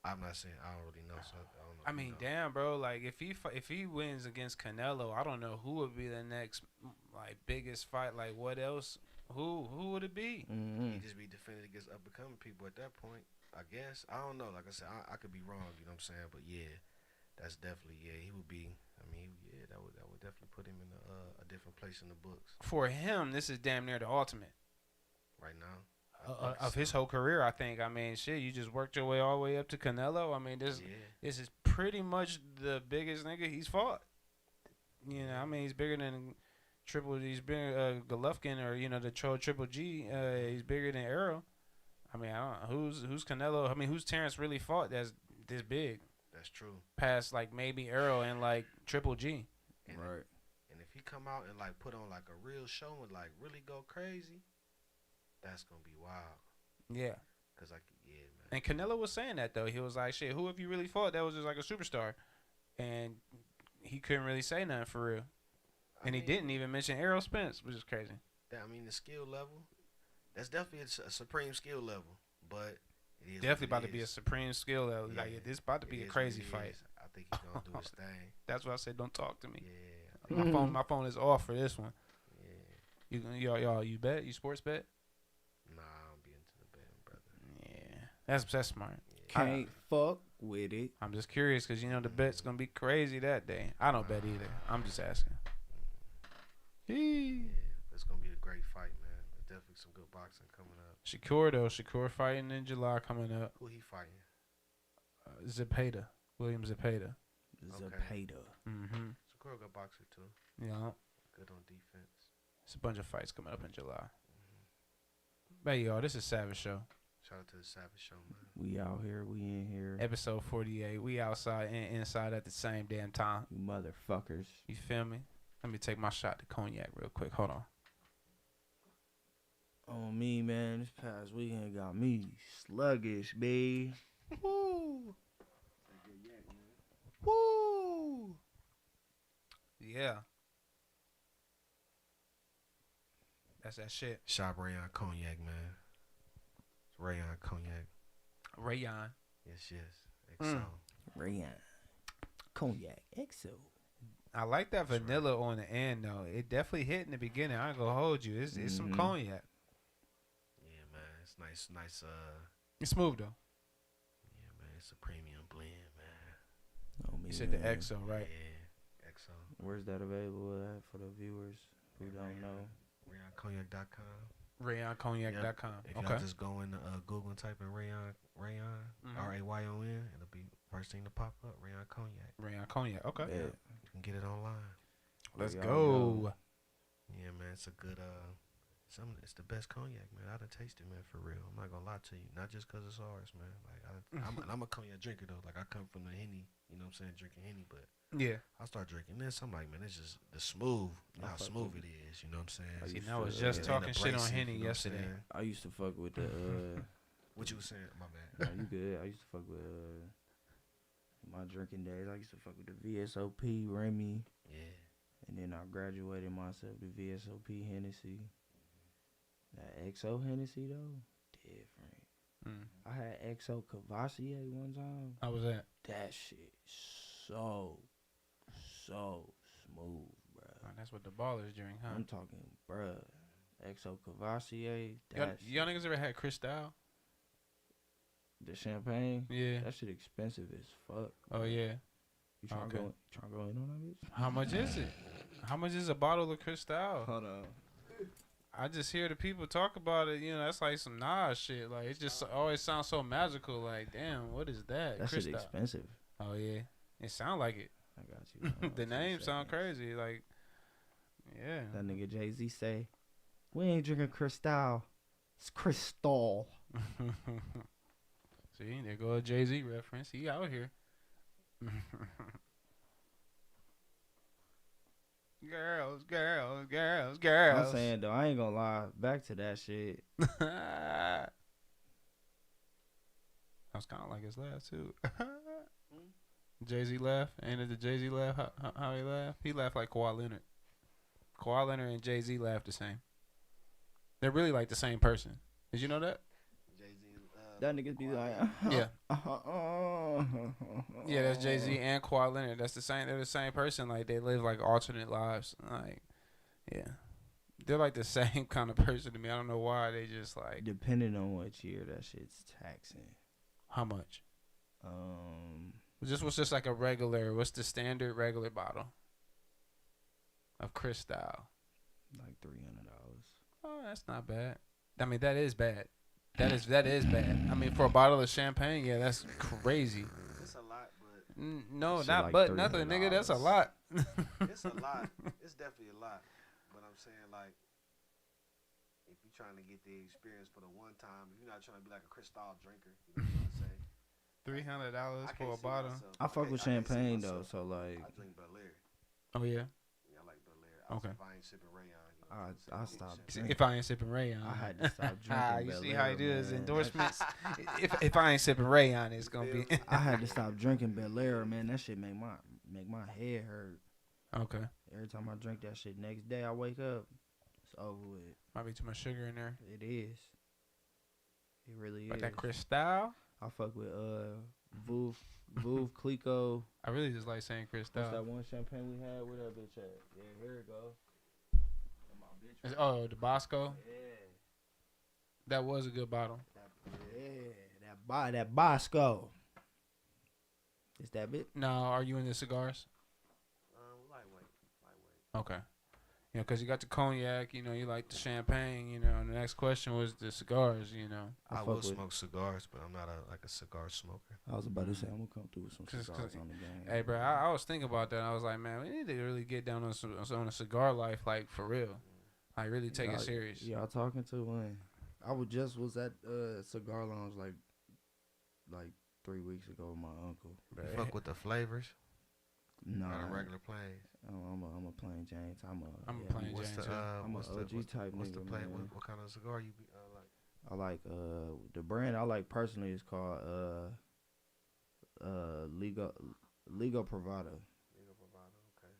I'm not saying I don't really know. So I don't know. I mean, damn, bro. Like if he wins against Canelo, I don't know who would be the next like biggest fight. Like what else? Who would it be? He'd just be defending against up and coming people at that point, I guess. I don't know. Like I said, I could be wrong. You know what I'm saying? But yeah, that's definitely he would be. I mean, that would definitely put him in a different place in the books. For him, this is damn near the ultimate right now of his whole career. I think. I mean, shit, you just worked your way all the way up to Canelo. I mean, this is pretty much the biggest nigga he's fought. You know, I mean, he's bigger than. He's bigger Golovkin or the Triple G. He's bigger than Errol. I mean, I don't know who's Canelo. I mean, who's Terrence really fought that's this big? That's true. Past like maybe Errol and like Triple G. Right. And if he come out and like put on like a real show and like really go crazy, that's gonna be wild. Yeah. Cause like man. And Canelo was saying that though. He was like, shit, who have you really fought that was just like a superstar? And he couldn't really say nothing for real. And he didn't even mention Errol Spence, which is crazy. I mean, the skill level, that's definitely a supreme skill level, but it is definitely about to be a supreme skill level. Yeah, like this about to be a crazy fight. I think he's gonna do his thing. That's why I said don't talk to me. Yeah. My phone is off for this one. Yeah. You bet? You sports bet? Nah, I don't be into the betting, brother. Yeah, that's smart. Yeah. Can't fuck with it. I'm just curious because the bet's gonna be crazy that day. I don't bet either. I'm just asking. Yeah, it's gonna be a great fight, man. There's definitely some good boxing coming up. Shakur fighting in July coming up. Who he fighting? William Zepeda. Zepeda. Mm-hmm. Shakur got boxer too. Yeah. Good on defense. It's a bunch of fights coming up in July. Hey y'all, this is Savage Show. Shout out to the Savage Show, man. We out here. We in here. Episode 48. We outside and inside at the same damn time. You motherfuckers. You feel me? Let me take my shot to cognac real quick. Hold on. On me, man. This past weekend got me sluggish, babe. Woo! Woo! Yeah. That's that shit. Shop Rayon Cognac, man. It's Rayon Cognac. Rayon. Yes. XO. Rayon. Cognac. XO. I like that vanilla on the end though. It definitely hit in the beginning. I ain't gonna hold you. It's some cognac. Yeah, man. It's nice. It's smooth though. Yeah, man. It's a premium blend, man. Oh, me, You said the XO, right? Yeah, XO. Where's that available at for the viewers who don't know? RayonCognac.com. RayonCognac.com. If y'all just go in Google and type in Rayon, Rayon, it'll be first thing to pop up. Rayon Cognac. Rayon Cognac. Okay. Yeah. You can get it online. Let's Y'all go. know. Yeah, man. It's a good it's the best cognac, man. I done tasted, man, for real. I'm not gonna lie to you. Not just cause it's ours, man. Like I'm a cognac drinker though. Like I come from the Henny, you know what I'm saying, drinking Henny, but Yeah. I start drinking this. I'm like, man, it's just the smooth. You know how smooth it is. You know what I'm saying? See, I was just talking shit on Henny yesterday. I used to fuck with the. What you was saying? My bad. No, you good. I used to fuck with my drinking days. I used to fuck with the VSOP, Remy. Yeah. And then I graduated myself to VSOP Hennessy. That XO Hennessy though, different. I had XO Cavassier one time. How was that? That shit so smooth, bro. That's what the ballers drink, huh? I'm talking, bruh. XO Cavassier. Y'all niggas ever had Cristal? The champagne? Yeah. That shit expensive as fuck. Oh, yeah. You trying to go in on that bitch? How much is it? How much is a bottle of Cristal? Hold on. I just hear the people talk about it. You know, that's like some Nas shit. Like, it just always sounds so magical. Like, damn, what is that? That Cristal. shit expensive. Oh, yeah. It sound like it. I got you. The name sound crazy. Like, yeah. That nigga Jay-Z say, we ain't drinking Cristal. It's Crystal. See, there go a Jay-Z reference. He out here. Girls. I'm saying, though, I ain't gonna lie. Back to that shit. That was kind of like his laugh, too. Jay-Z laugh. Ain't it the Jay-Z laugh? How he laugh? He laughed like Kawhi Leonard. Kawhi Leonard and Jay-Z laugh the same. They're really like the same person. Did you know that? That nigga be like, yeah. Yeah, that's Jay-Z and Kawhi Leonard. That's the same. They're the same person. Like, they live like alternate lives. Like, yeah. They're like the same kind of person to me. I don't know why. They just like. Depending on what year, that shit's taxing. How much? What's just like a regular, what's the standard regular bottle of Cristal? Like $300. Oh, that's not bad. I mean, that is bad. That is bad. I mean, for a bottle of champagne, yeah, that's crazy. It's a lot, but no, Shit not like but nothing, nigga. That's a lot. it's a lot. It's definitely a lot. But I'm saying, like, if you're trying to get the experience for the one time, if you're not trying to be like a Cristal drinker, you know what I'm saying? $300 for a bottle. I fuck with champagne though, so like. I drink Bel Air. Oh yeah. Yeah, I like Bel Air. Okay. If I ain't sipping Rayon, I stopped. If I ain't sipping Rayon, I had to stop drinking. You Bel see Air, how he do his man. endorsements. if I ain't sipping Rayon, it's gonna be. I had to stop drinking Bel Air, man. That shit make my head hurt. Okay. Every time I drink that shit, next day I wake up, it's over with. Might be too much sugar in there. It is. It really Like is. that Cristal. I fuck with Veuve Clicquot. I really just like saying Cristal. What's that one champagne we had? Where that bitch at? Yeah, here it go. Oh, the Bosco. Yeah. That was a good bottle. That Bosco. Is that bit? No, are you into cigars? Lightweight. Okay. You know, because you got the cognac, you know, you like the champagne, you know, and the next question was the cigars, you know. I will smoke cigars, but I'm not a cigar smoker. I was about to say, I'm going to come through with some cigars on the game. Hey, bro, I was thinking about that. I was like, man, we need to really get down on a cigar life, like, for real. Like, really take it serious. Y'all talking to one. I was at Cigar Lounge like 3 weeks ago with my uncle. You fuck with the flavors? No. Not a regular plain. I'm a plain Jane. I'm a plain what's Jane, the, too. I'm what's a OG the, type what's nigga, the plain? man. What kind of cigar you be like? I like the brand I like personally is called Ligo Privado. Okay.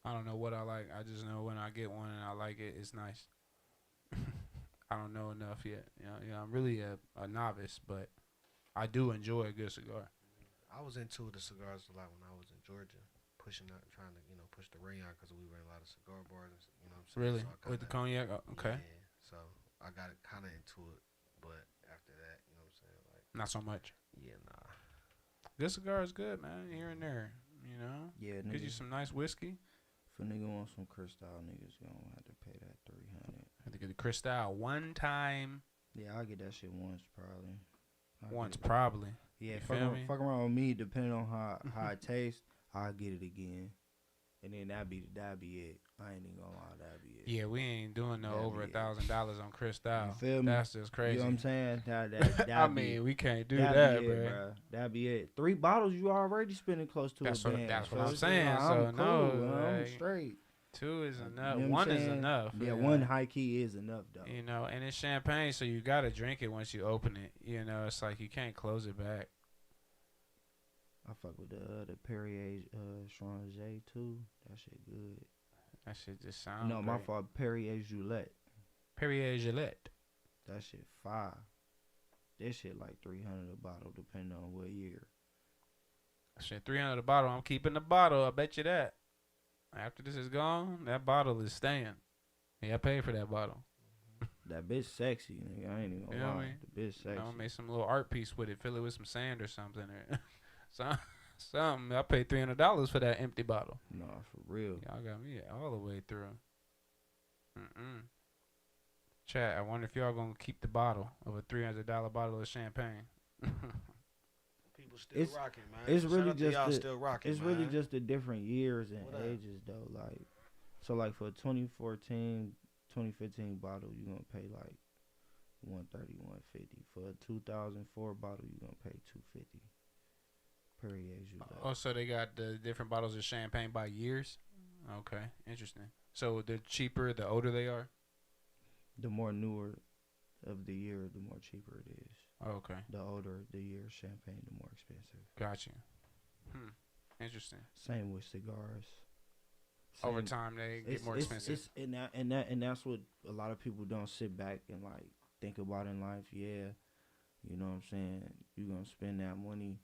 I don't know what I like. I just know when I get one and I like it, it's nice. I don't know enough yet. You know, I'm really a novice, but I do enjoy a good cigar. I was into the cigars a lot when I was in Georgia, pushing out, trying to push the Rayon because we were in a lot of cigar bars. You know what I'm saying? Really? So With the cognac? Okay. Yeah. So I got kind of into it, but after that, you know what I'm saying? Like Not so much. Yeah, nah. Good cigar is good, man. Here and there, you know. Yeah, Gives you some nice whiskey. If a nigga wants some Cristal, niggas gonna have to pay that $300. I had to get the Cristal one time. Yeah, I'll get that shit once probably. Probably. Yeah, feel me? fuck around with me, depending on how it tastes, I'll get it again. And then that'd be it. I ain't even gonna lie, that'd be it. Yeah, we ain't doing no That'd over be $1,000 on Cristal. You feel me? That's just crazy. You know what I'm saying? That'd I be mean, it. we can't do That'd that, be it, bro. bruh. That'd be it. 3 bottles, you already spending close to That's a what- band. that's what So I'm it's saying. like, So, I'm no, cool, I'm like, straight. 2 is enough. You know what I'm 1 is saying? enough. Yeah, 1 high key is enough though. You know, and it's champagne, so you gotta drink it once you open it. You know, it's like you can't close it back. I fuck with the Perrier Stranger too. That shit good. That shit just sound No, great. my fault. Perrier Gillette. Perrier Gillette. That shit fire. That shit like $300 a bottle, depending on what year. Shit, $300 a bottle. I'm keeping the bottle. I bet you that. After this is gone, that bottle is staying. Yeah, I paid for that bottle. That bitch sexy, nigga. I ain't even gonna lie. The bitch sexy. I'm gonna make some little art piece with it. Fill it with some sand or something. Or something. I paid $300 for that empty bottle. Nah, for real. Y'all got me all the way through. Chat, I wonder if y'all gonna keep the bottle of a $300 bottle of champagne. People still rocking, man. It's Shout really out to just y'all still rocking, it's man. really just the different years and What up? ages though. Like, so like for a 2014, 2015 bottle, you gonna pay like 130, 150. For a 2004 bottle, you gonna pay 250. Perrier Gillette. Oh, so they got the different bottles of champagne by years? Okay, interesting. So the cheaper, the older they are? The more newer of the year, the more cheaper it is. Okay. The older the year champagne, the more expensive. Got you. Interesting. Same with cigars. Over time, they get more expensive. And that's what a lot of people don't sit back and like think about in life. Yeah, you know what I'm saying? You're gonna spend that money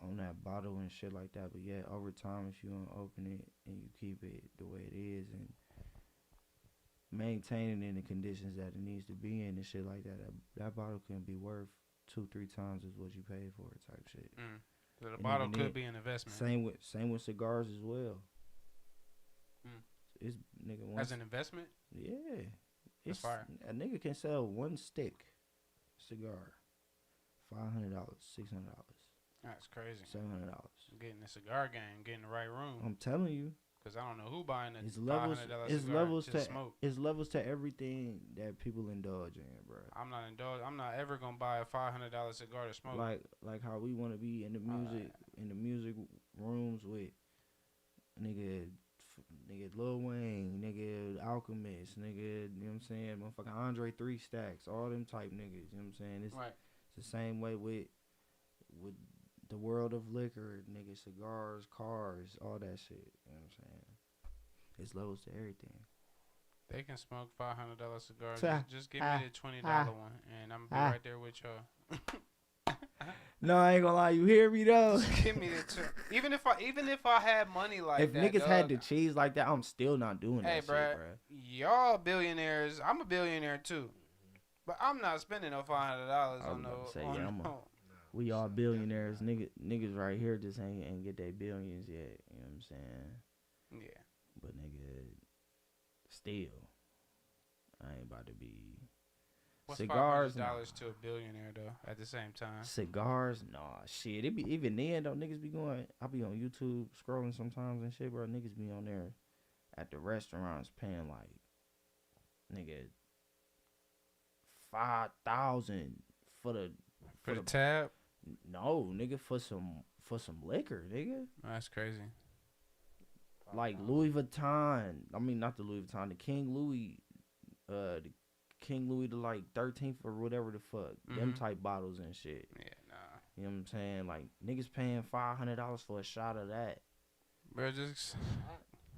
on that bottle and shit like that. But yeah, over time, if you gonna open it and you keep it the way it is and maintain it in the conditions that it needs to be in and shit like that, that bottle can be worth 2-3 times as what you paid for it, type shit. So the bottle could be an investment. Same with cigars as well. It's nigga as an investment. Yeah, it's fire. A nigga can sell one stick cigar, $500, $600, That's crazy. $700. Getting the cigar game, getting the right room. I'm telling you. Cause I don't know who buying a $500 it's cigar levels to to smoke. It's levels to everything that people indulge in, bro. I'm not ever gonna buy a $500 cigar to smoke. Like how we want to be in the music rooms with nigga Lil Wayne, nigga Alchemist, nigga, you know what I'm saying, motherfucking Andre 3 Stacks, all them type niggas, you know what I'm saying? It's the same way with the world of liquor, nigga, cigars, cars, all that shit, you know what I'm saying? It's levels to everything. They can smoke $500 cigars. Just give me the $20 one, and I'm gonna be right there with y'all. No, I ain't gonna lie. You hear me though? Just give me the even if I had money like if that. If niggas had the cheese like that, I'm still not doing that shit, bro. Y'all billionaires. I'm a billionaire too, but I'm not spending no $500 on no. We all billionaires. Niggas right here just ain't get their billions yet. You know what I'm saying? Yeah. But nigga, still, I ain't about to be. What's cigars $500 to a billionaire though? At the same time, cigars, nah, shit. It be even then though. Niggas be going. I be on YouTube scrolling sometimes and shit, bro. Niggas be on there at the restaurants paying like, nigga, $5,000 for the tab. No, nigga, for some liquor, nigga. That's crazy. Like Louis Vuitton. I mean, not the Louis Vuitton. The King Louis, the like 13th or whatever the fuck. Them type bottles and shit. Yeah, nah. You know what I'm saying? Like niggas paying $500 for a shot of that. Bro, just.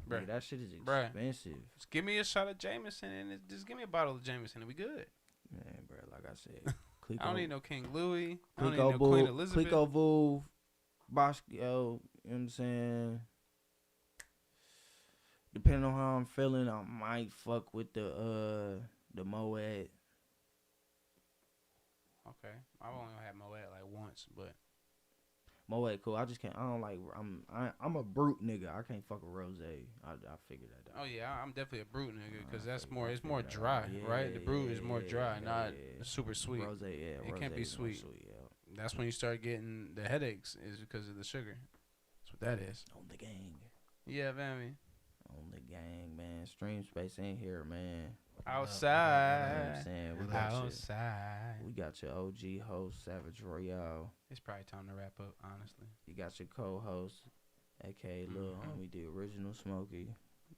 Bro, that shit is expensive. Just give me a shot of Jameson and just give me a bottle of Jameson and we good. Man, bro, like I said. I don't need no King Louis. I don't need no Queen Elizabeth. Clico Vuv, Bosco, you know what I'm saying? Depending on how I'm feeling, I might fuck with the Moet. Okay. I've only had Moet like once, but Moet cool. I just can't. I don't like. I'm a brute nigga. I can't fuck a rose. I figured that out. Oh yeah, I'm definitely a brute nigga because that's more. It's more dry, right? The brute is more dry, not super sweet. Rose, yeah. It can't be sweet. That's when you start getting the headaches. Is because of the sugar. That's what that is. On the gang. Yeah, man. On the gang, man. Stream space ain't here, man. Outside. You know what I'm saying? We got your OG host, Savage Royale. It's probably time to wrap up, honestly. You got your co-host, a.k.a. Lil Homie, the original Smokey.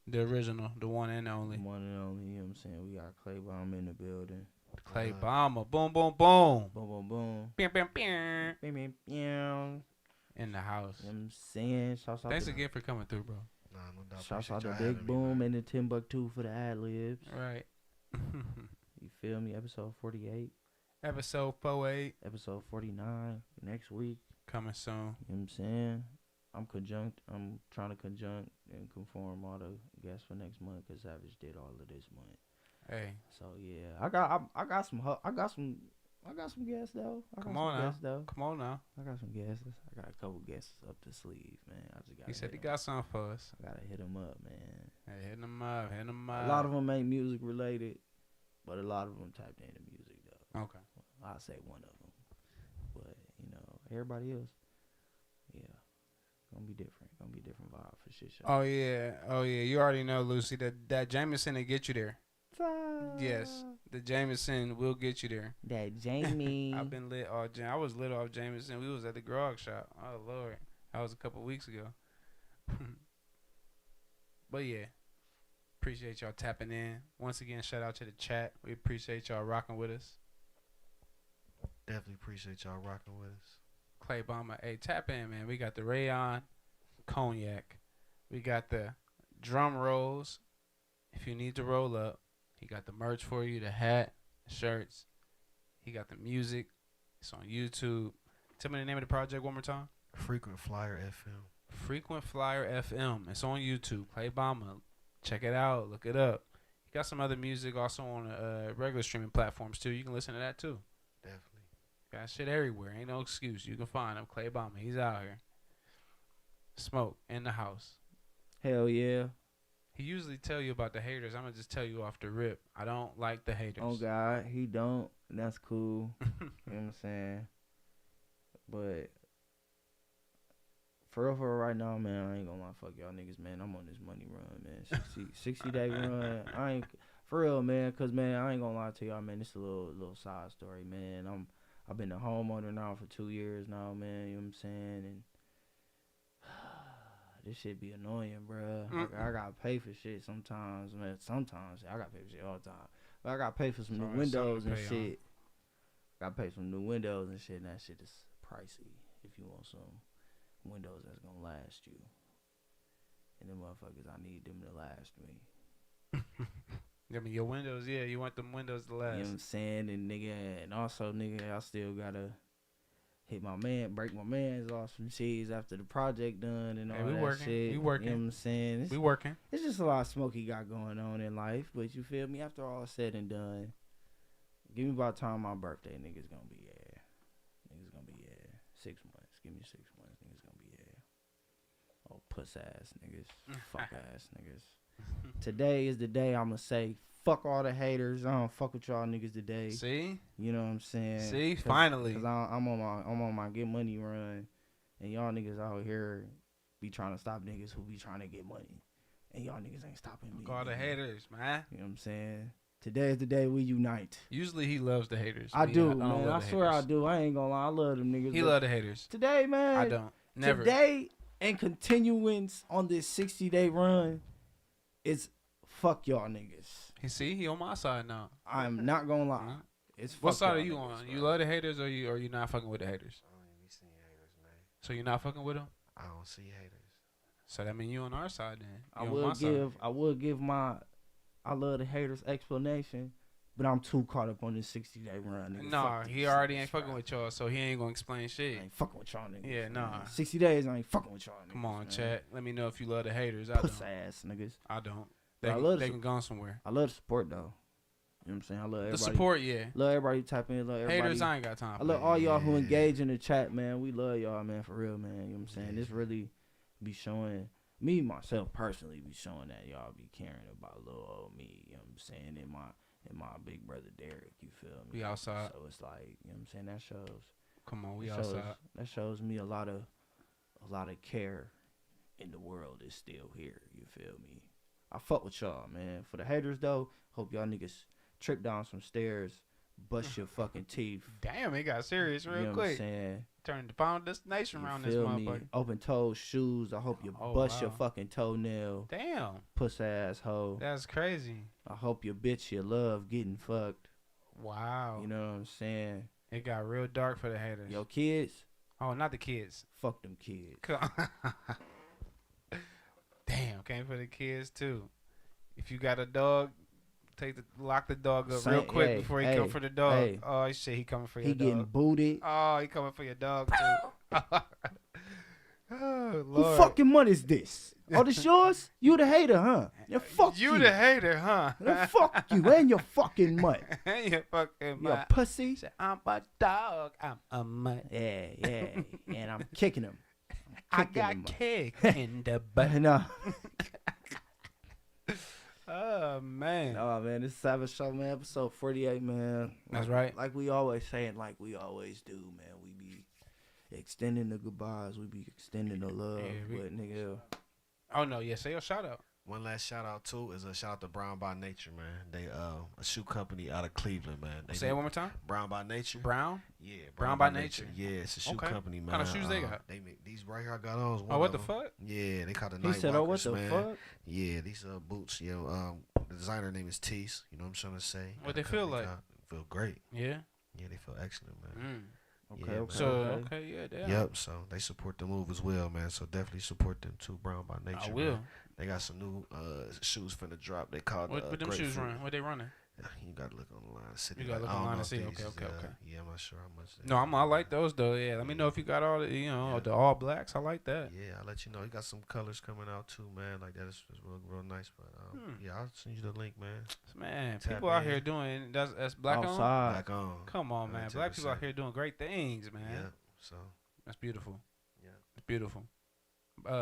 The original, the one and only. The one and only, you know what I'm saying? We got Clay Bomb in the building. Clay Bomber. Boom, boom, boom. Boom, boom, boom. Bam, bam, bam. Bam, bam, bam. In the house. You know what I'm saying? Thanks again for coming through, bro. Nah, no doubt. Shouts out Appreciate to y'all Big having me, Boom man. and the Timbuktu for the ad-libs. Right. You feel me? Episode 48. Episode 48 Episode 49 next week. coming soon. You know what I'm saying? I'm trying to conjunct and conform all the guests for next month because Savage did all of this month. Hey, So yeah, I got some guests though. come on now. I got some guests. I got a couple guests up the sleeve, man. I just got. He said he got something for us. I gotta hit them up, man. Hey, hit him up. A lot of them ain't music related, but a lot of them tapped into music though. Okay. I'll say one of them, but you know everybody else, yeah, gonna be different. Gonna be different vibe for shit show. Oh yeah. You already know, Lucy, that Jameson will get you there. Yes, the Jameson will get you there. That Jamie. I've been lit off. I was lit off Jameson. We was at the grog shop. Oh Lord, that was a couple weeks ago. But yeah, appreciate y'all tapping in. Once again, shout out to the chat. We appreciate y'all rocking with us. Definitely appreciate y'all rocking with us. Clay Bomber, hey, tap in, man. We got the Rayon Cognac. We got the drum rolls. If you need to roll up, he got the merch for you, the hat, the shirts. He got the music. It's on YouTube. Tell me the name of the project one more time. Frequent Flyer FM. Frequent Flyer FM. It's on YouTube. Clay Bomber. Check it out. Look it up. He got some other music also on regular streaming platforms, too. You can listen to that, too. Definitely. Got shit everywhere. Ain't no excuse. You can find him. Clay Bomber. He's out here. Smoke in the house. Hell yeah. He usually tell you about the haters. I'm going to just tell you off the rip. I don't like the haters. Oh God, he don't. And that's cool. You know what I'm saying? But for real right now, man, I ain't gonna lie, fuck y'all niggas, man. I'm on this money run, man. 60 day run. I ain't for real, man, cause man, I ain't gonna lie to y'all, man. This a little side story, man. I've been a homeowner now for 2 years now, man. You know what I'm saying? And this shit be annoying, bruh. I gotta pay for shit sometimes, man. Sometimes I gotta pay for shit all the time. But I gotta pay for some new windows and shit. Gotta pay some new windows and shit, and that shit is pricey if you want some windows that's gonna last you. And them motherfuckers, I need them to last me. I mean, your windows, yeah, you want them windows to last. You know what I'm saying? And also, nigga, I still gotta break my man's off some cheese after the project done and all that shit. We working. You know what I'm saying? We working. It's just a lot of smoke he got going on in life, but you feel me? After all said and done, give me about time my birthday, niggas gonna be here. 6 months. Give me 6 months, niggas gonna be here. Oh, puss ass niggas. Fuck ass niggas. Today is the day I'ma say fuck all the haters. I don't fuck with y'all niggas today. See? You know what I'm saying? See? Finally. Cause I'm on my get money run, and y'all niggas out here be trying to stop niggas who be trying to get money, and y'all niggas ain't stopping me. Fuck all the haters, man. You know what I'm saying? Today is the day we unite. Usually he loves the haters. I do, don't man. love I the swear haters. I do. I ain't gonna lie. I love them niggas. He love the haters. Today, man. I don't. Never. Today and continuance on this 60-day run is fuck y'all niggas. He on my side now. I'm not gonna lie. It's fuck What side y'all are you niggas, on? bro. You love the haters or you not fucking with the haters? I don't even be seeing haters, man. So you're not fucking with them? I don't see haters. So that mean you on our side then? I You on my side. will give my I love the haters explanation, but I'm too caught up on this 60-day run. Nigga. Nah, Fuck he these already niggas, ain't fucking bro. with y'all, so he ain't gonna explain shit. I ain't fucking with y'all niggas. Yeah, man. nah. 60 days, I ain't fucking with y'all niggas. Come on, man. chat. Let me know if you love the haters. I Puss don't. ass niggas. I don't. But They can go somewhere. I love the support though. You know what I'm saying? I love everybody. The support, yeah. Love everybody tap in. Love everybody. Haters, I ain't got time I for love that. all y'all who Yeah. engage in the chat, man. We love y'all, man, for real, man. You know what I'm saying? This really be showing me, myself, personally, be showing that y'all be caring about little old me, you know what I'm saying? And my big brother Derek, you feel me? We outside. So it's like, you know what I'm saying? That shows. Come on, we that shows- outside. That shows me a lot of care in the world is still here, you feel me? I fuck with y'all, man. For the haters, though, hope y'all niggas trip down some stairs, bust your fucking teeth. Damn, it got serious real You know what I'm quick. saying? Turned the final destination You around this feel me? motherfucker. Open toes, shoes. I hope you Oh, bust your wow. fucking toenail, Damn, puss ass hoe. that's crazy. I hope your bitch you love getting fucked. Wow. You know what I'm saying? It got real dark for the haters. Your kids, Oh, not the kids. Fuck them kids. Damn, came for the kids too. If you got a dog, lock the dog up real quick before he come for the dog. Hey. Oh shit, he coming for your He dog. getting booted. Oh, he coming for your dog too. Oh, Lord. Who fucking money is this? Oh, this yours? You the hater, huh? Yeah, fuck you. You the hater, huh? Yeah, fuck you and your fucking mutt. And your fucking You mutt. pussy. Say, I'm a dog. I'm a mutt. Yeah. And I'm kicking him. I got kicked in the butt. No. Oh, man. Oh, man. This is Savage Show, man. Episode 48, man. That's right. Like we always say and like we always do, man. We be extending the goodbyes. We be extending the love. Yeah, But, nigga, Oh, no. Yeah, say your shout out. One last shout out too is a shout out to Brown by Nature, man. They a shoe company out of Cleveland, man. They Say it one more time. Brown by Nature. Brown? Yeah, Brown by Nature. Yeah, it's a shoe Okay. company, man. Kind of shoes they got? They make these right here. I got on. Oh, what the fuck? Yeah, they call the he Night said, oh, what Walkers, the man. fuck? Yeah, these boots. Yeah, the designer name is Tease. You know what I'm trying to say? What Got they a feel company like? called- Feel great. Yeah. Yeah, they feel excellent, man. Mm. Okay, Yeah, okay. So, man. okay, yeah, damn. Yep. So they support the move as well, man. So definitely support them too. Brown by Nature. I will. Man. They got some new shoes finna drop. They called What them shoes Grapefruit. running? What they running? You gotta look online. You gotta look I don't online know and see. if Okay, these okay, is, okay. Yeah, I'm not sure how much. No, I like those though. Yeah, let me know if you got all the, Yeah. the all blacks. I like that. Yeah, I'll let you know. He got some colors coming out too, man. Like that is real nice. But yeah, I'll send you the link, man. Man, Tap people out in. here doing that's black on. Outside. Back on. Come on, man. Black people out 110%. here doing great things, man. Yeah. So That's beautiful. Yeah. It's beautiful.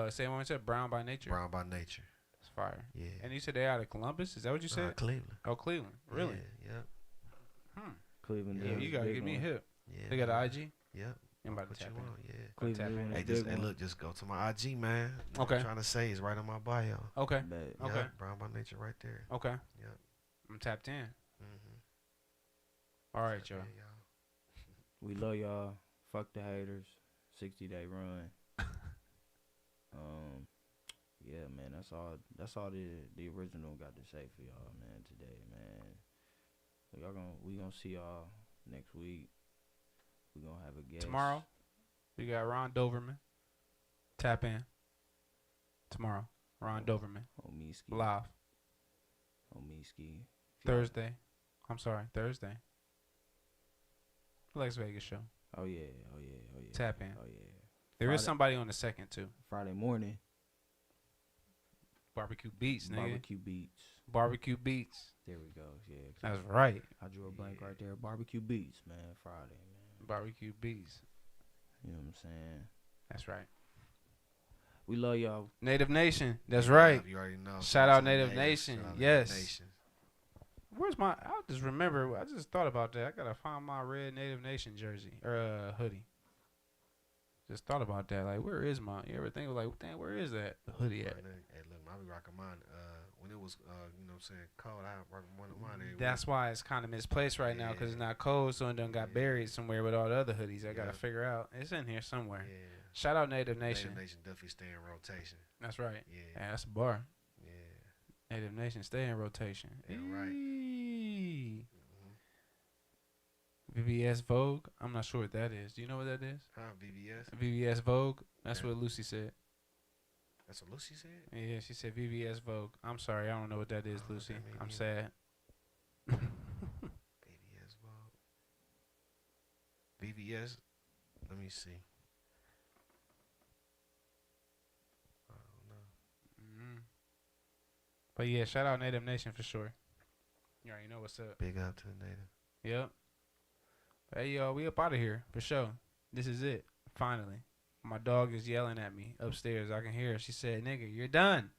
Say it one more time. Brown by Nature. Brown by Nature. It's fire. Yeah. And you said they out of Columbus? Is that what you said? Cleveland. Oh, Cleveland. Really? Yeah. Cleveland. Yeah, does you gotta big get me a one. hip. Yeah. They got an IG? Yeah. I'm about to Put tap you in. on. Yeah. Cleveland Tap in. doing a Hey, big one. look, just go to my IG, man. Okay. I'm trying to say it's right on my bio. Okay. Bet. Okay. Yeah, Brown by Nature right there. Okay. Yeah. I'm tapped in. Mm-hmm. All right, y'all. We love y'all. Fuck the haters. 60-day run. Yeah, man. That's all the original got to say for y'all, man. Today, man. So we gonna see y'all next week. We gonna have a guest Tomorrow, we got Ron Doverman. Tap in. Tomorrow, Ron Doverman. on Meeski. Live. On Meeski. Thursday. I'm sorry, Thursday. Las Vegas show. Oh yeah. Tap in. Oh yeah. There is Friday. somebody on the second, too. Friday morning. Barbecue Beats, nigga. Barbecue Beats. Barbecue Beats. There we go. Yeah. That's right. I drew a blank right there. Barbecue Beats, man. Friday, man. Barbecue Beats. You know what I'm saying? That's right. We love y'all. Native Nation. That's right. You already know. Shout out Native Nation. Shout out Yes. Native Nation. Where's my? I just remember. I just thought about that. I gotta find my red Native Nation jersey or hoodie. Just thought about that. Like, where is my? You ever think like, damn, where is that hoodie at? Hey, look, I be rocking mine. When it was, you know what I'm saying, cold, I rock one of mine. That's why it's kind of misplaced right now because it's not cold, so it done got buried somewhere with all the other hoodies. I gotta figure out. It's in here somewhere. Yeah. Shout out Native Nation. Native Nation definitely stay in rotation. That's right. Yeah. Yeah, that's a bar. Yeah. Native Nation stay in rotation. Yeah, right. Eee. Mm-hmm. VVS Vogue. I'm not sure what that is. Do you know what that is? Huh? VVS? VVS Vogue. That's Yeah. what Lucy said. That's what Lucy said? Yeah, she said VVS Vogue. I'm sorry, I don't know what that is, Oh, Lucy. that made I'm me- sad. VVS Vogue. VVS? Let me see. I don't know. Mm. But yeah, shout out Native Nation for sure. You already know what's up. Big out to the native. Yep. Hey, y'all, we up out of here for sure. This is it. Finally. My dog is yelling at me upstairs. I can hear her. She said, nigga, you're done.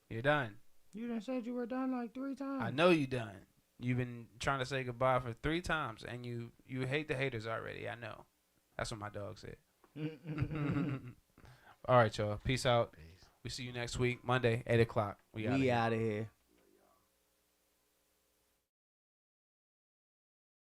You're done. You done said you were done like 3 times. I know you done. You've been trying to say goodbye for 3 times, and you hate the haters already. I know. That's what my dog said. All right, y'all. Peace out. Peace. We see you next week, Monday, 8 o'clock. We out. We out of here.